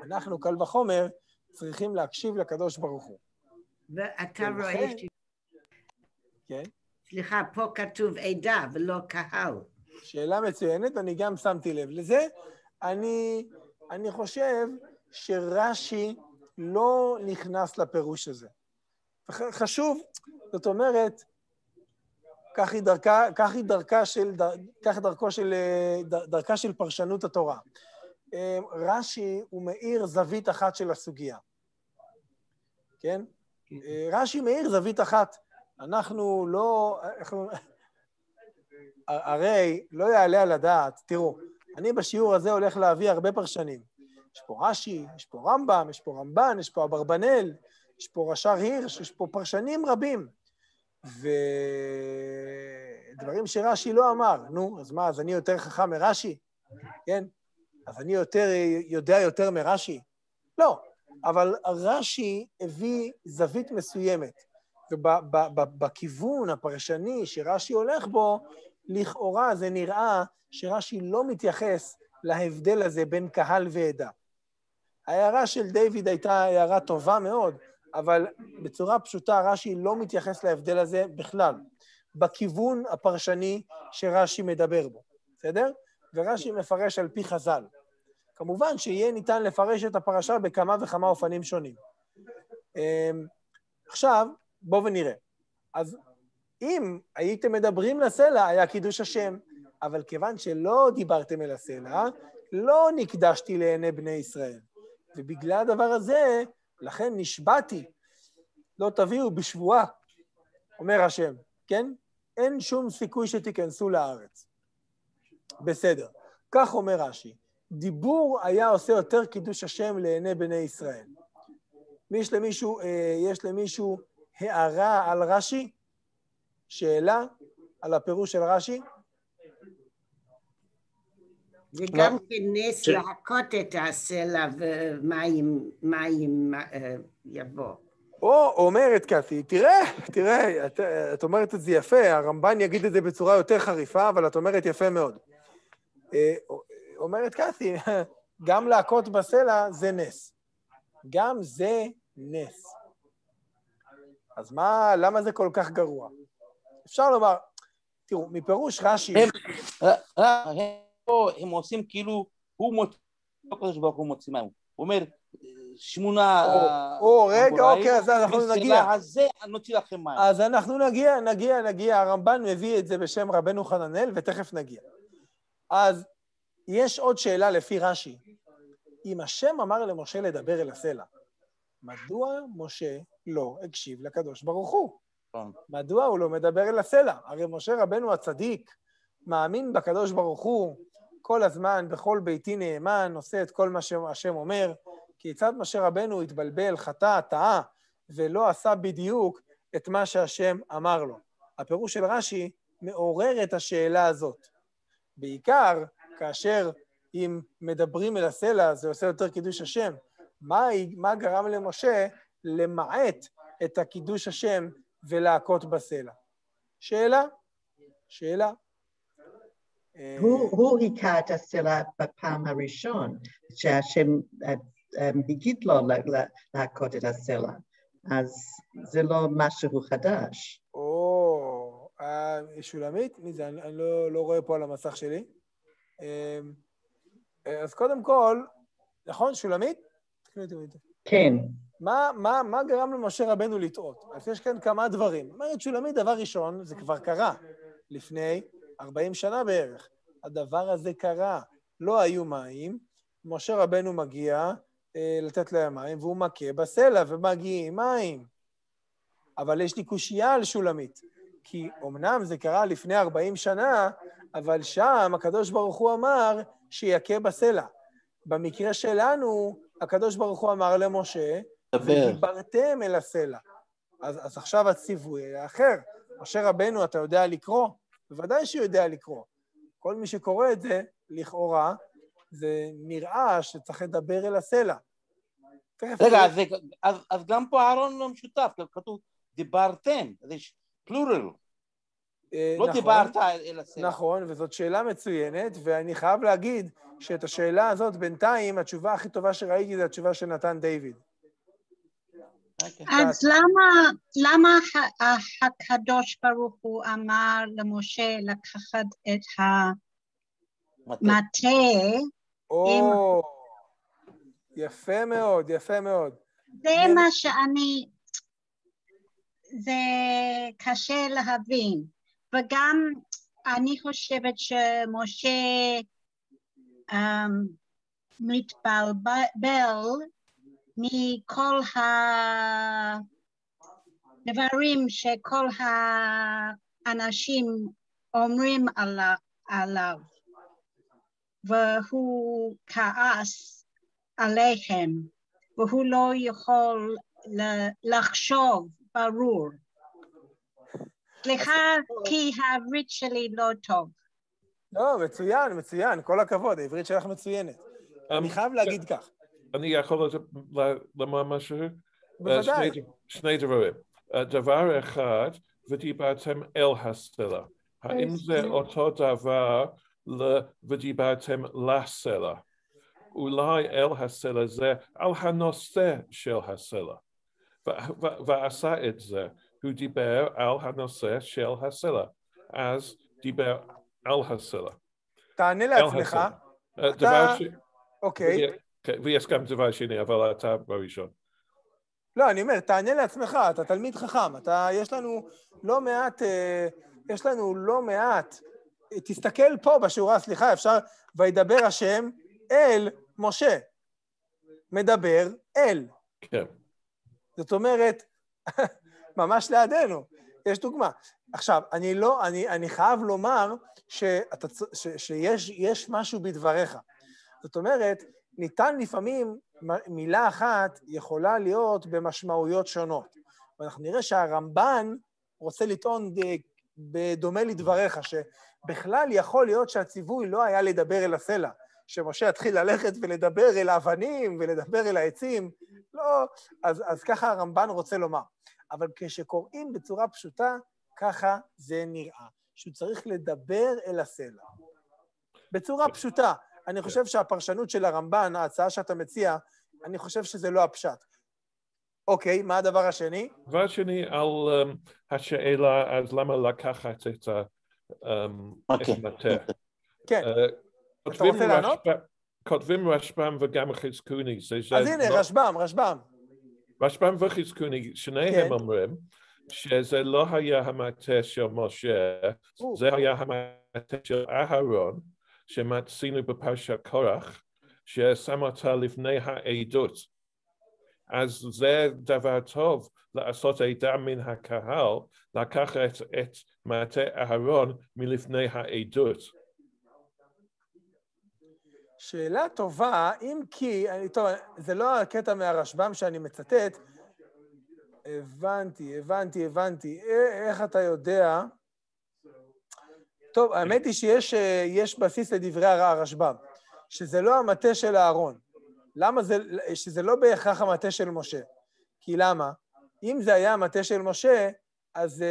אנחנו קל וחומר צריכים להקשיב לקדוש ברוך הוא. ואתה רואה כן? סליחה, פה כתוב עדה ולא קהל. שאלה מצוינת, אני גם שמתי לב לזה. אני חושב שרש"י לא נכנס לפירוש הזה. חשוב, זאת אומרת, כך דרכה של פרשנות התורה. רש"י הוא מאיר זווית אחת של הסוגיה. כן? רש"י מאיר זווית אחת. אנחנו לא... הרי לא יעלה על הדעת, תראו, אני בשיעור הזה הולך להביא הרבה פרשנים. יש פה רש"י, יש פה רמב"ם, יש פה רמב"ן, יש פה אברבנאל, יש פה רש"ר הירש, יש פה פרשנים רבים. ודברים שרש"י לא אמר. נו, אז מה, אז אני יותר חכם מרש"י? כן? אז אני יודע יותר מרש"י? לא, אבל רש"י הביא זווית מסוימת, ובכיוון הפרשני שרש"י הולך בו, לכאורה זה נראה שרש"י לא מתייחס להבדל הזה בין קהל ועדה. ההערה של דיוויד הייתה הערה טובה מאוד, אבל בצורה פשוטה רש"י לא מתייחס להבדל הזה בכלל, בכיוון הפרשני שרש"י מדבר בו, בסדר? ורש"י מפרש על פי חז"ל. כמובן שיהיה ניתן לפרש את הפרשה בכמה וכמה אופנים שונים. עכשיו, בואו ונראה. אז אם הייתם מדברים לסלע, היה קידוש השם, אבל כיוון שלא דיברתם אל הסלע, לא נקדשתי לעיני בני ישראל. ובגלל הדבר הזה, לכן נשבעתי, לא תביאו בשבועה, אומר השם, כן? אין שום סיכוי שתיכנסו לארץ. בסדר. כך אומר רש"י, דיבור היה עושה יותר קידוש השם לעיני בני ישראל. יש למישהו הערה על רש"י? שאלה על הפירוש של רש"י? זה גם כנס להכות את הסלע ומים יבוא. אומרת קתי, תראה, את אומרת את זה יפה, הרמב"ן יגיד את זה בצורה יותר חריפה, אבל את אומרת יפה מאוד. אומרת קתי, גם להכות בסלע זה נס. גם זה נס. אז למה זה כל כך גרוע? אפשר לומר, תראו, מפירוש רש"י... הם עושים כאילו, הוא מוציא, לא קדוש ברוך הוא מוציא מהם. הוא אומר, שמונה... רגע, אוקיי, אז אנחנו נגיע. הזה נוציא לכם מים. אז אנחנו נגיע, הרמב"ן מביא את זה בשם רבנו חננאל, ותכף נגיע. אז יש עוד שאלה לפי רש"י. אם השם אמר למשה לדבר אל הסלע, מדוע משה לא הקשיב לקדוש ברוך הוא? מדוע הוא לא מדבר אל הסלע? הרי משה רבנו הצדיק, מאמין בקדוש ברוך הוא, כל הזמן, בכל ביתי נאמן, עושה את כל מה שהשם אומר, כיצד משה רבנו התבלבל, חטא, טעה, ולא עשה בדיוק את מה שהשם אמר לו. הפירוש של רש"י מעורר את השאלה הזאת. בעיקר כאשר אם מדברים אל הסלע, זה עושה יותר קידוש השם. מה גרם למשה למעט את הקידוש השם ולהכות בסלע? שאלה. הוא היכה את הסלע בפעם הראשון, שהשם הגיד לו להכות את הסלע, אז זה לא משהו חדש. שולמית? מי זה? אני לא רואה פה על המסך שלי. אז קודם כל, נכון, שולמית? כן. מה גרם למשה רבנו לטעות? אז יש כאן כמה דברים. אומרת שולמית, דבר ראשון, זה כבר קרה. לפני 40 שנה בערך. הדבר הזה קרה. לא היו מים, משה רבנו מגיע לתת להם מים, והוא מכה בסלע ומגיעים מים. אבל יש לי קושייה על שולמית, כי אמנם זה קרה לפני 40 שנה, אבל שם הקדוש ברוך הוא אמר שיכה בסלע. במקרה שלנו, הקדוש ברוך הוא אמר למשה, ודיברתם אל הסלע. אז עכשיו הציווי האחר. משה רבנו, אתה יודע לקרוא? בוודאי שהוא יודע לקרוא. כל מי שקורא את זה, לכאורה, זה נראה שצריך לדבר אל הסלע. רגע, אז גם פה אהרון לא משותף, כתוב דיברתם, זה פלורל. לא דיברת אל הסלע. נכון, וזאת שאלה מצוינת, ואני חייב להגיד שאת השאלה הזאת בינתיים, התשובה הכי טובה שראיתי זה התשובה שנתן דיוויד. אז למה הקדוש ברוך הוא אמר למשה לקחת את המטה? יפה מאוד, יפה מאוד. זה מה שאני, זה קשה להבין, וגם אני חושבת שמשה מתבלבל מכל הדברים שכל האנשים אומרים עליו, והוא כעס עליהם, והוא לא יכול לחשוב ברור. סליחה, כי העברית שלי לא טוב. לא, מצוין, מצוין, כל הכבוד, העברית שלך מצוינת. אני חייב להגיד כך. אני יכול לומר משהו? בוודאי. שני דברים. דבר אחד, ודיברתם אל הסלע. האם זה אותו דבר ודיברתם לסלע? אולי אל הסלע זה על הנושא של הסלע. ועשה את זה. הוא דיבר על הנושא של הסלע. אז דיבר על הסלע. תענה לעצמך. דבר אוקיי. ויש גם דבר שני, אבל אתה בראשון. לא, אני אומר, תענה לעצמך, אתה תלמיד חכם, יש לנו לא מעט, תסתכל פה בשורה, סליחה, אפשר, וידבר השם אל משה. מדבר אל. כן. זאת אומרת, ממש לידינו, יש דוגמה. עכשיו, אני חייב לומר שיש משהו בדבריך. זאת אומרת, ניתן לפעמים מילה אחת יכולה להיות במשמעויות שונות. ואנחנו נראה שהרמב"ן רוצה לטעון בדומה לדבריך, שבכלל יכול להיות שהציווי לא היה לדבר אל הסלע, שמשה התחיל ללכת ולדבר אל האבנים ולדבר אל העצים, לא, אז ככה הרמב"ן רוצה לומר. אבל כשקוראים בצורה פשוטה, ככה זה נראה, שהוא צריך לדבר אל הסלע. בצורה פשוטה. אני חושב שהפרשנות של הרמב"ן, ההצעה שאתה מציע, אני חושב שזה לא הפשט. אוקיי, מה הדבר השני? הדבר השני על השאלה, אז למה לקחת את המטה? כן. אתה רוצה לענות? כותבים רשב"ם וגם חזקוני. אז הנה, רשב"ם. רשב"ם וחזקוני, שניהם אומרים שזה לא היה המטה של משה, זה היה המטה של אהרון, שמצינו בפרשת קורח, ששם אותה לפני העדות. אז זה דבר טוב לעשות עדה מן הקהל, לקחת את מטה אהרון מלפני העדות. שאלה טובה, אם כי, טוב, זה לא הקטע מהרשב"ם שאני מצטט, הבנתי, איך אתה יודע? טוב, האמת היא שיש בסיס לדברי הרשב"ם, שזה לא המטה של אהרון. למה זה, שזה לא בהכרח המטה של משה? כי למה? אם זה היה המטה של משה, אז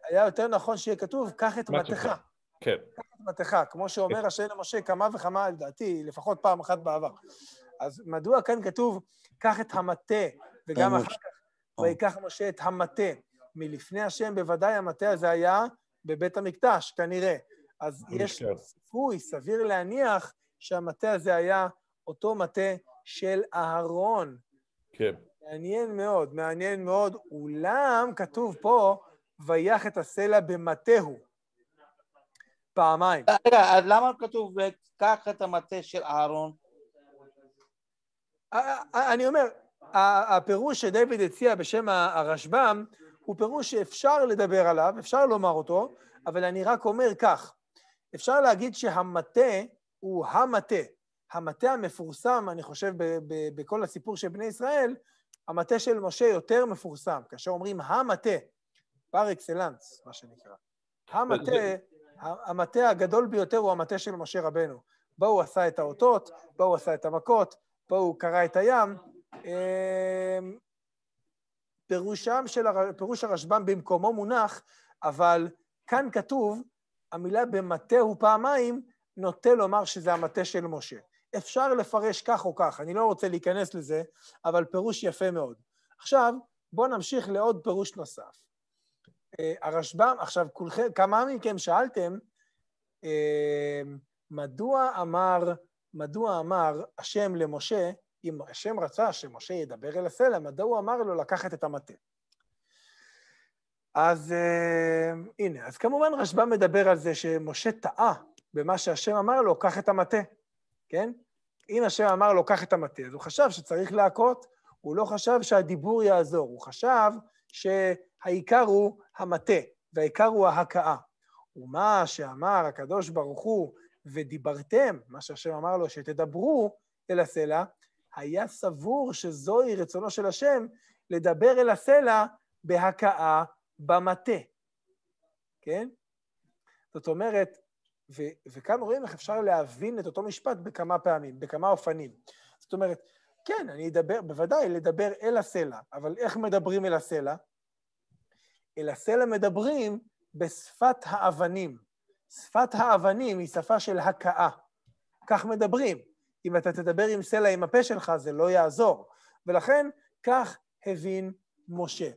היה יותר נכון שיהיה כתוב, קח את מטך. כן. קח את מטך, כמו שאומר השם למשה כמה וכמה, לדעתי, לפחות פעם אחת בעבר. אז מדוע כאן כתוב, קח את המטה, וגם אחר כך, ויקח משה את המטה. מלפני השם בוודאי המטה הזה היה בבית המקדש, כנראה. אז יש סיכוי סביר להניח שהמטה הזה היה אותו מטה של אהרון. כן. מעניין מאוד. אולם כתוב פה, וייך את הסלע במטהו. פעמיים. רגע, אז למה כתוב, קח את המטה של אהרון? אני אומר, הפירוש שדיוויד הציע בשם הרשב"ם, הוא פירוש שאפשר לדבר עליו, אפשר לומר אותו, אבל אני רק אומר כך, אפשר להגיד שהמטה הוא המטה המפורסם, אני חושב בכל הסיפור של בני ישראל, המטה של משה יותר מפורסם, כאשר אומרים המטה, פר אקסלנס, מה שנקרא. המטה הגדול ביותר הוא המטה של משה רבנו. בו הוא עשה את האותות, בו הוא עשה את המכות, בו הוא קרא את הים. פירוש הרשב"ם במקומו מונח, אבל כאן כתוב, המילה במטה הוא פעמיים, נוטה לומר שזה המטה של משה. אפשר לפרש כך או כך, אני לא רוצה להיכנס לזה, אבל פירוש יפה מאוד. עכשיו, בואו נמשיך לעוד פירוש נוסף. הרשב"ם, עכשיו, כמה מכם שאלתם, מדוע אמר השם למשה, אם השם רצה שמשה ידבר אל הסלע, מדוע הוא אמר לו לקחת את המטה? אז הנה, אז כמובן רשב"ם מדבר על זה שמשה טעה במה שהשם אמר לו, קח את המטה, כן? אם השם אמר לו, קח את המטה, אז הוא חשב שצריך להכות, הוא לא חשב שהדיבור יעזור, הוא חשב שהעיקר הוא המטה, והעיקר הוא ההכאה. ומה שאמר הקדוש ברוך הוא, ודיברתם, מה שהשם אמר לו, שתדברו אל הסלע, היה סבור שזוהי רצונו של השם, לדבר אל הסלע בהכאה במטה. כן? זאת אומרת, וכאן רואים איך אפשר להבין את אותו משפט בכמה פעמים, בכמה אופנים. זאת אומרת, כן, אני אדבר, בוודאי לדבר אל הסלע, אבל איך מדברים אל הסלע? אל הסלע מדברים בשפת האבנים. שפת האבנים היא שפה של הכאה. כך מדברים. אם אתה תדבר עם סלע עם הפה שלך, זה לא יעזור. ולכן, כך הבין משה.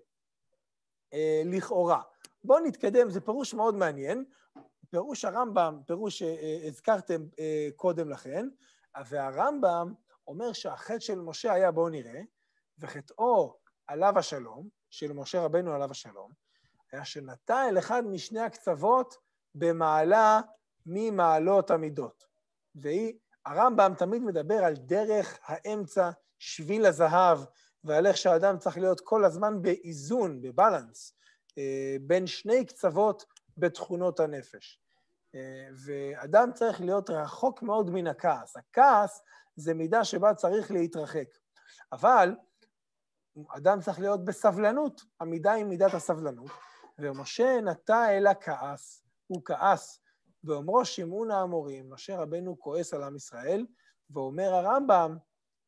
לכאורה. בואו נתקדם, זה פירוש מאוד מעניין. פירוש הרמב"ם, פירוש שהזכרתם קודם לכן, והרמב"ם אומר שהחטא של משה היה, בואו נראה, וחטאו עליו השלום, של משה רבנו עליו השלום, היה שנטע אל אחד משני הקצוות במעלה ממעלות המידות. הרמב"ם תמיד מדבר על דרך האמצע, שביל הזהב, ועל איך שהאדם צריך להיות כל הזמן באיזון, בבלנס, בין שני קצוות בתכונות הנפש. ואדם צריך להיות רחוק מאוד מן הכעס. הכעס זה מידה שבה צריך להתרחק. אבל אדם צריך להיות בסבלנות, המידה היא מידת הסבלנות, ומשה נטע אל הכעס, הוא כעס, ואומרו שמעון האמורים, משה רבנו כועס על עם ישראל, ואומר הרמב"ם,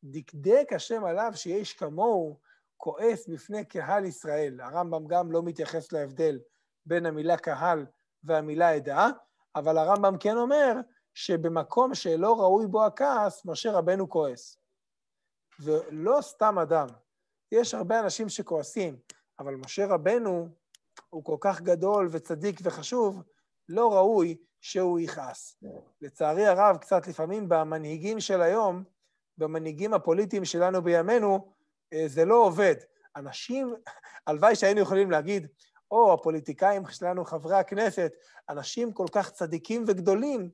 דקדק השם עליו שיש כמוהו כועס בפני קהל ישראל. הרמב"ם גם לא מתייחס להבדל בין המילה קהל והמילה עדה, אבל הרמב"ם כן אומר שבמקום שלא ראוי בו הכעס, משה רבנו כועס. ולא סתם אדם. יש הרבה אנשים שכועסים, אבל משה רבנו הוא כל כך גדול וצדיק וחשוב, לא ראוי שהוא יכעס. לצערי הרב, קצת לפעמים במנהיגים של היום, במנהיגים הפוליטיים שלנו בימינו, זה לא עובד. אנשים, הלוואי שהיינו יכולים להגיד, הפוליטיקאים שלנו, חברי הכנסת, אנשים כל כך צדיקים וגדולים,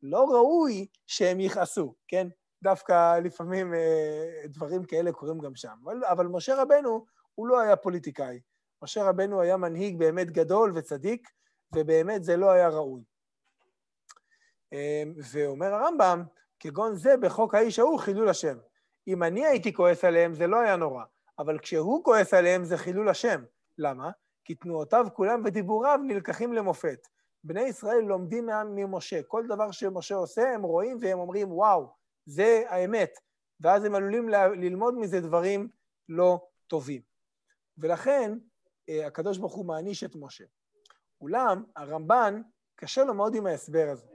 לא ראוי שהם יכעסו, כן? דווקא לפעמים דברים כאלה קורים גם שם. אבל משה רבנו הוא לא היה פוליטיקאי. משה רבנו היה מנהיג באמת גדול וצדיק, ובאמת זה לא היה ראוי. ואומר הרמב"ם, כגון זה בחוק האיש ההוא חילול השם. אם אני הייתי כועס עליהם זה לא היה נורא, אבל כשהוא כועס עליהם זה חילול השם. למה? כי תנועותיו כולם ודיבוריו נלקחים למופת. בני ישראל לומדים ממשה. כל דבר שמשה עושה הם רואים והם אומרים וואו, זה האמת. ואז הם עלולים ללמוד מזה דברים לא טובים. ולכן הקדוש ברוך הוא מעניש את משה. אולם הרמב"ן קשה לו מאוד עם ההסבר הזה.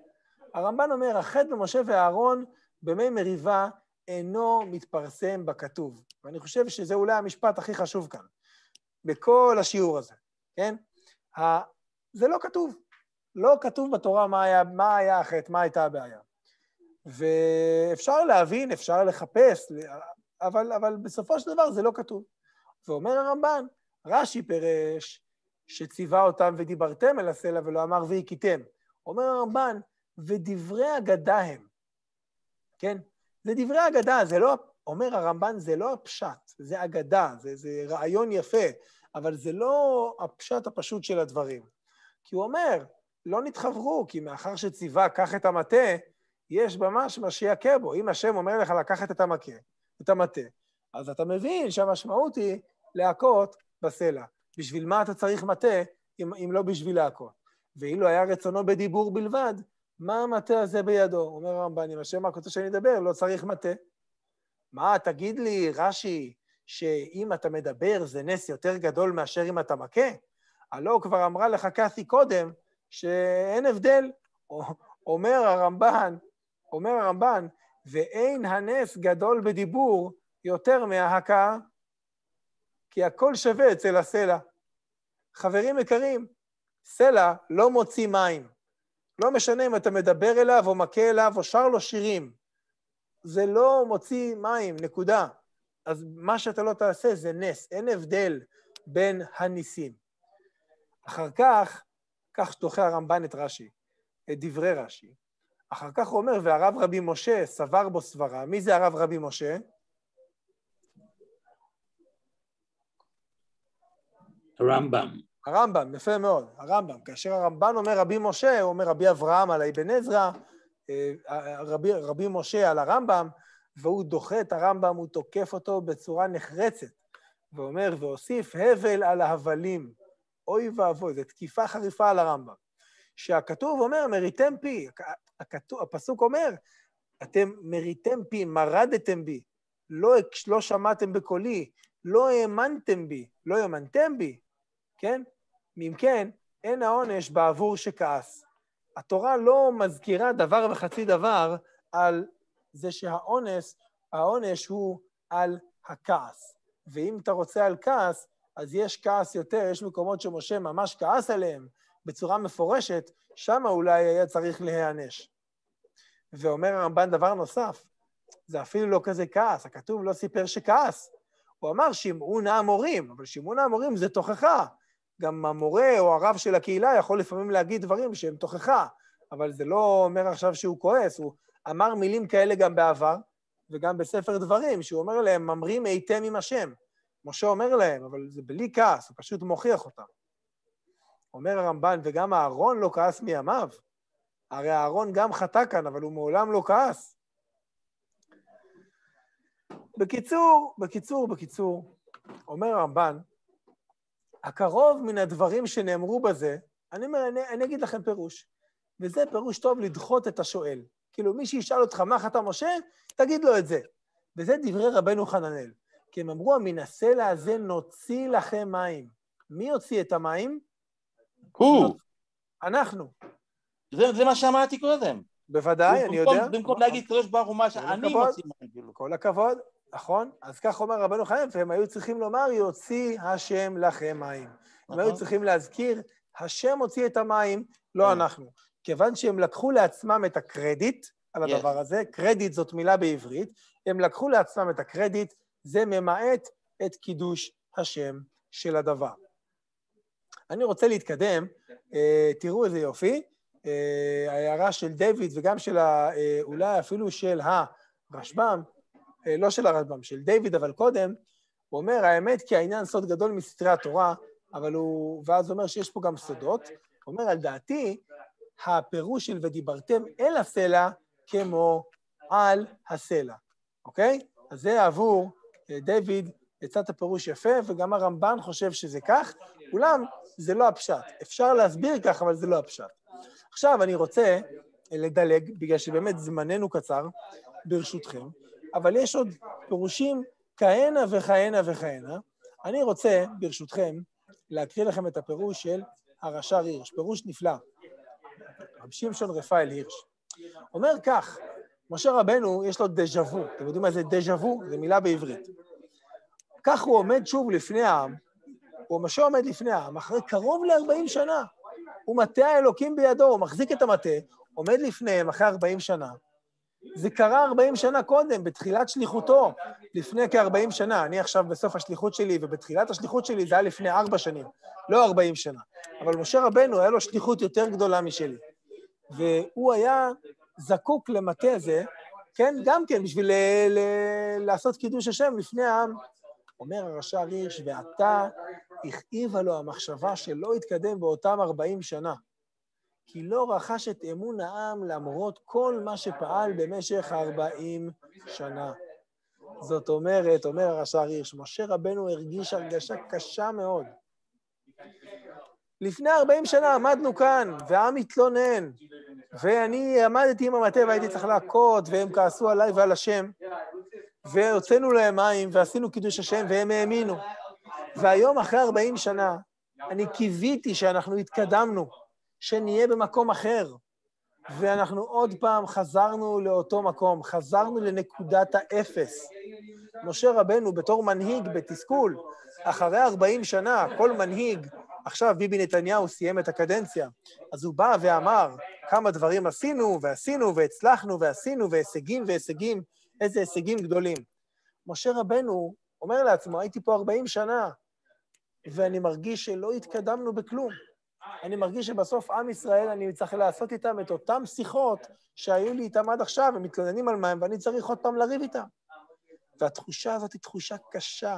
הרמב"ן אומר, החטא במשה ואהרון במי מריבה אינו מתפרסם בכתוב. ואני חושב שזה אולי המשפט הכי חשוב כאן, בכל השיעור הזה, כן? זה לא כתוב. לא כתוב בתורה מה היה החטא, מה הייתה הבעיה. ואפשר להבין, אפשר לחפש, אבל בסופו של דבר זה לא כתוב. ואומר הרמב"ן, רש"י פירש שציווה אותם ודיברתם אל הסלע ולא אמר והכיתם. אומר הרמב"ן, ודברי אגדה הם. כן? זה דברי אגדה, זה לא, אומר הרמב"ן, זה לא הפשט, זה אגדה, זה רעיון יפה, אבל זה לא הפשט הפשוט של הדברים. כי הוא אומר, לא נתחברו, כי מאחר שציווה, קח את המטה, יש ממש מה שיכה בו. אם השם אומר לך לקחת את המטה, אז אתה מבין שהמשמעות היא להכות בסלע. בשביל מה אתה צריך מטה, אם לא בשביל להכות? ואילו היה רצונו בדיבור בלבד, מה המטה הזה בידו? אומר הרמב"ן, אם השם רק רוצה שאני אדבר, לא צריך מטה. מה, תגיד לי, רש"י, שאם אתה מדבר זה נס יותר גדול מאשר אם אתה מכה? הלא כבר אמרה לך קאתי קודם, שאין הבדל. אומר הרמב"ן, ואין הנס גדול בדיבור יותר מההכאה, כי הכל שווה אצל הסלע. חברים יקרים, סלע לא מוציא מים. לא משנה אם אתה מדבר אליו או מכה אליו או שר לו שירים. זה לא מוציא מים, נקודה. אז מה שאתה לא תעשה זה נס, אין הבדל בין הניסים. אחר כך דוחה הרמב"ן את רש"י, את דברי רש"י. אחר כך הוא אומר, והרב רבי משה סבר בו סברה. מי זה הרב רבי משה? הרמב"ם, יפה מאוד, הרמב"ם. כאשר הרמב"ן אומר רבי משה, הוא אומר רבי אברהם על אבן עזרא, רבי משה על הרמב"ם, והוא דוחה את הרמב"ם, הוא תוקף אותו בצורה נחרצת, ואומר, והוסיף הבל על ההבלים. אוי ואבוי, זו תקיפה חריפה על הרמב"ם. שהכתוב אומר, מריתם פי, הפסוק אומר, אתם מריתם פי, מרדתם בי, לא שמעתם בקולי, לא האמנתם בי, לא האמנתם בי, כן? אם כן, אין העונש בעבור שכעס. התורה לא מזכירה דבר וחצי דבר על זה שהעונש הוא על הכעס. ואם אתה רוצה על כעס, אז יש כעס יותר, יש מקומות שמשה ממש כעס עליהם בצורה מפורשת, שם אולי היה צריך להיענש. ואומר הרמב"ן דבר נוסף, זה אפילו לא כזה כעס, הכתוב לא סיפר שכעס. הוא אמר שמעון האמורים, אבל שמעון האמורים זה תוכחה. גם המורה או הרב של הקהילה יכול לפעמים להגיד דברים שהם תוכחה, אבל זה לא אומר עכשיו שהוא כועס, הוא אמר מילים כאלה גם בעבר, וגם בספר דברים, שהוא אומר להם, ממרים הייתם עם השם. משה אומר להם, אבל זה בלי כעס, הוא פשוט מוכיח אותם. אומר הרמב"ן, וגם הארון לא כעס מימיו. הרי הארון גם חטא כאן, אבל הוא מעולם לא כעס. בקיצור, אומר הרמב"ן, הקרוב מן הדברים שנאמרו בזה, אני אגיד לכם פירוש, וזה פירוש טוב לדחות את השואל. כאילו מי שישאל אותך מה חטא משה, תגיד לו את זה. וזה דברי רבנו חננאל. כי הם אמרו, מן הסלע הזה נוציא לכם מים. מי יוציא את המים? הוא. אנחנו. זה מה שאמרתי קודם. בוודאי, אני יודע. במקום להגיד קדוש ברוך הוא מה שאני מוציא מים. כל הכבוד, נכון? אז כך אומר רבנו חננאל, והם היו צריכים לומר, יוציא השם לכם מים. הם היו צריכים להזכיר, השם הוציא את המים, לא אנחנו. כיוון שהם לקחו לעצמם את הקרדיט על הדבר הזה, קרדיט זאת מילה בעברית, הם לקחו לעצמם את הקרדיט, זה ממעט את קידוש השם של הדבר. אני רוצה להתקדם, תראו איזה יופי, ההערה של דיוויד וגם של, אולי אפילו של הרשב"ם, לא של הרשב"ם, של דיוויד, אבל קודם, הוא אומר, האמת כי העניין סוד גדול מסתרי התורה, אבל הוא, ואז הוא אומר שיש פה גם סודות, הוא אומר, על דעתי, הפירוש של ודיברתם אל הסלע כמו על הסלע, אוקיי? אז זה עבור דיוויד, יצאת הפירוש יפה, וגם הרמב"ן חושב שזה כך, אולם זה לא הפשט. אפשר להסביר כך, אבל זה לא הפשט. עכשיו אני רוצה לדלג, בגלל שבאמת זמננו קצר, ברשותכם, אבל יש עוד פירושים כהנה וכהנה וכהנה. אני רוצה, ברשותכם, להקריא לכם את הפירוש של הרש"ר הירש, פירוש נפלא. רב שמשון רפאל הירש. אומר כך, משה רבנו יש לו דז'ה וו, אתם יודעים מה זה דז'ה וו? זה מילה בעברית. כך הוא עומד שוב לפני העם, משה עומד לפני העם, אחרי קרוב ל-40 שנה. הוא מטה האלוקים בידו, הוא מחזיק את המטה, עומד לפניהם אחרי 40 שנה. זה קרה 40 שנה קודם, בתחילת שליחותו, לפני כ-40 שנה. אני עכשיו בסוף השליחות שלי, ובתחילת השליחות שלי זה היה לפני 4 שנים, לא 40 שנה. אבל משה רבנו היה לו שליחות יותר גדולה משלי. והוא היה זקוק למטה הזה, כן, גם כן, בשביל לעשות קידוש השם לפני העם. אומר הרש"ר הירש, ועתה הכאיבה לו המחשבה שלא התקדם באותם 40 שנה, כי לא רכש את אמון העם למרות כל מה שפעל במשך 40 שנה. זאת אומרת, אומר הרש"ר הירש, משה רבנו הרגיש הרגשה קשה מאוד. לפני 40 שנה עמדנו כאן, והעם התלונן, ואני עמדתי עם המטה והייתי צריך להכות, והם כעסו עליי ועל השם, והוצאנו להם מים, ועשינו קידוש השם, והם האמינו. והיום, אחרי 40 שנה, אני קיוויתי שאנחנו התקדמנו, שנהיה במקום אחר, ואנחנו עוד פעם חזרנו לאותו מקום, חזרנו לנקודת האפס. משה רבנו בתור מנהיג בתסכול, אחרי 40 שנה, כל מנהיג, עכשיו ביבי נתניהו סיים את הקדנציה, אז הוא בא ואמר כמה דברים עשינו והצלחנו ועשינו והישגים והישגים, איזה הישגים גדולים. משה רבנו אומר לעצמו, הייתי פה 40 שנה, ואני מרגיש שלא התקדמנו בכלום. אני מרגיש שבסוף עם ישראל, אני צריך לעשות איתם את אותם שיחות שהיו לי איתם עד עכשיו, הם מתלוננים על מים, ואני צריך עוד פעם לריב איתם. והתחושה הזאת היא תחושה קשה,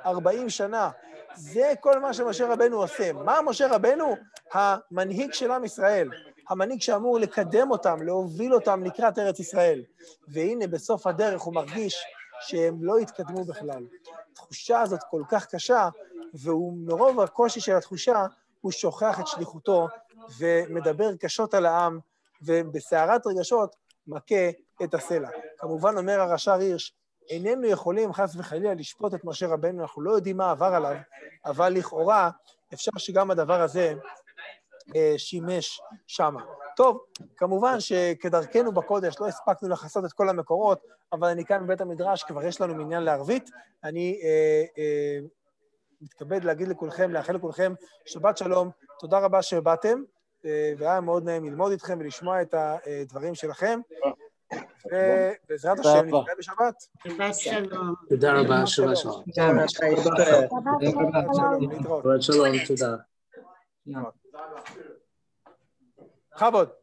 40 שנה. זה כל מה שמשה רבנו עושה. מה משה רבנו? המנהיג של עם ישראל, המנהיג שאמור לקדם אותם, להוביל אותם לקראת ארץ ישראל. והנה בסוף הדרך הוא מרגיש שהם לא התקדמו בכלל. התחושה הזאת כל כך קשה, והוא מרוב הקושי של התחושה, הוא שוכח את שליחותו ומדבר קשות על העם, ובסערת רגשות מכה את הסלע. כמובן אומר הרש"ר הירש, איננו יכולים חס וחלילה לשפוט את משה רבנו, אנחנו לא יודעים מה עבר עליו, אבל לכאורה אפשר שגם הדבר הזה שימש שמה. טוב, כמובן שכדרכנו בקודש לא הספקנו לחסות את כל המקורות, אבל אני כאן בבית המדרש, כבר יש לנו מניין לערבית, אני מתכבד להגיד לכולכם, לאחל לכולכם שבת שלום, תודה רבה שבאתם, והיה מאוד נעים ללמוד איתכם ולשמוע את הדברים שלכם, ובעזרת השם נתראה בשבת. שבת שלום. תודה רבה, שבת שלום. שבת שלום, תודה. בכבוד.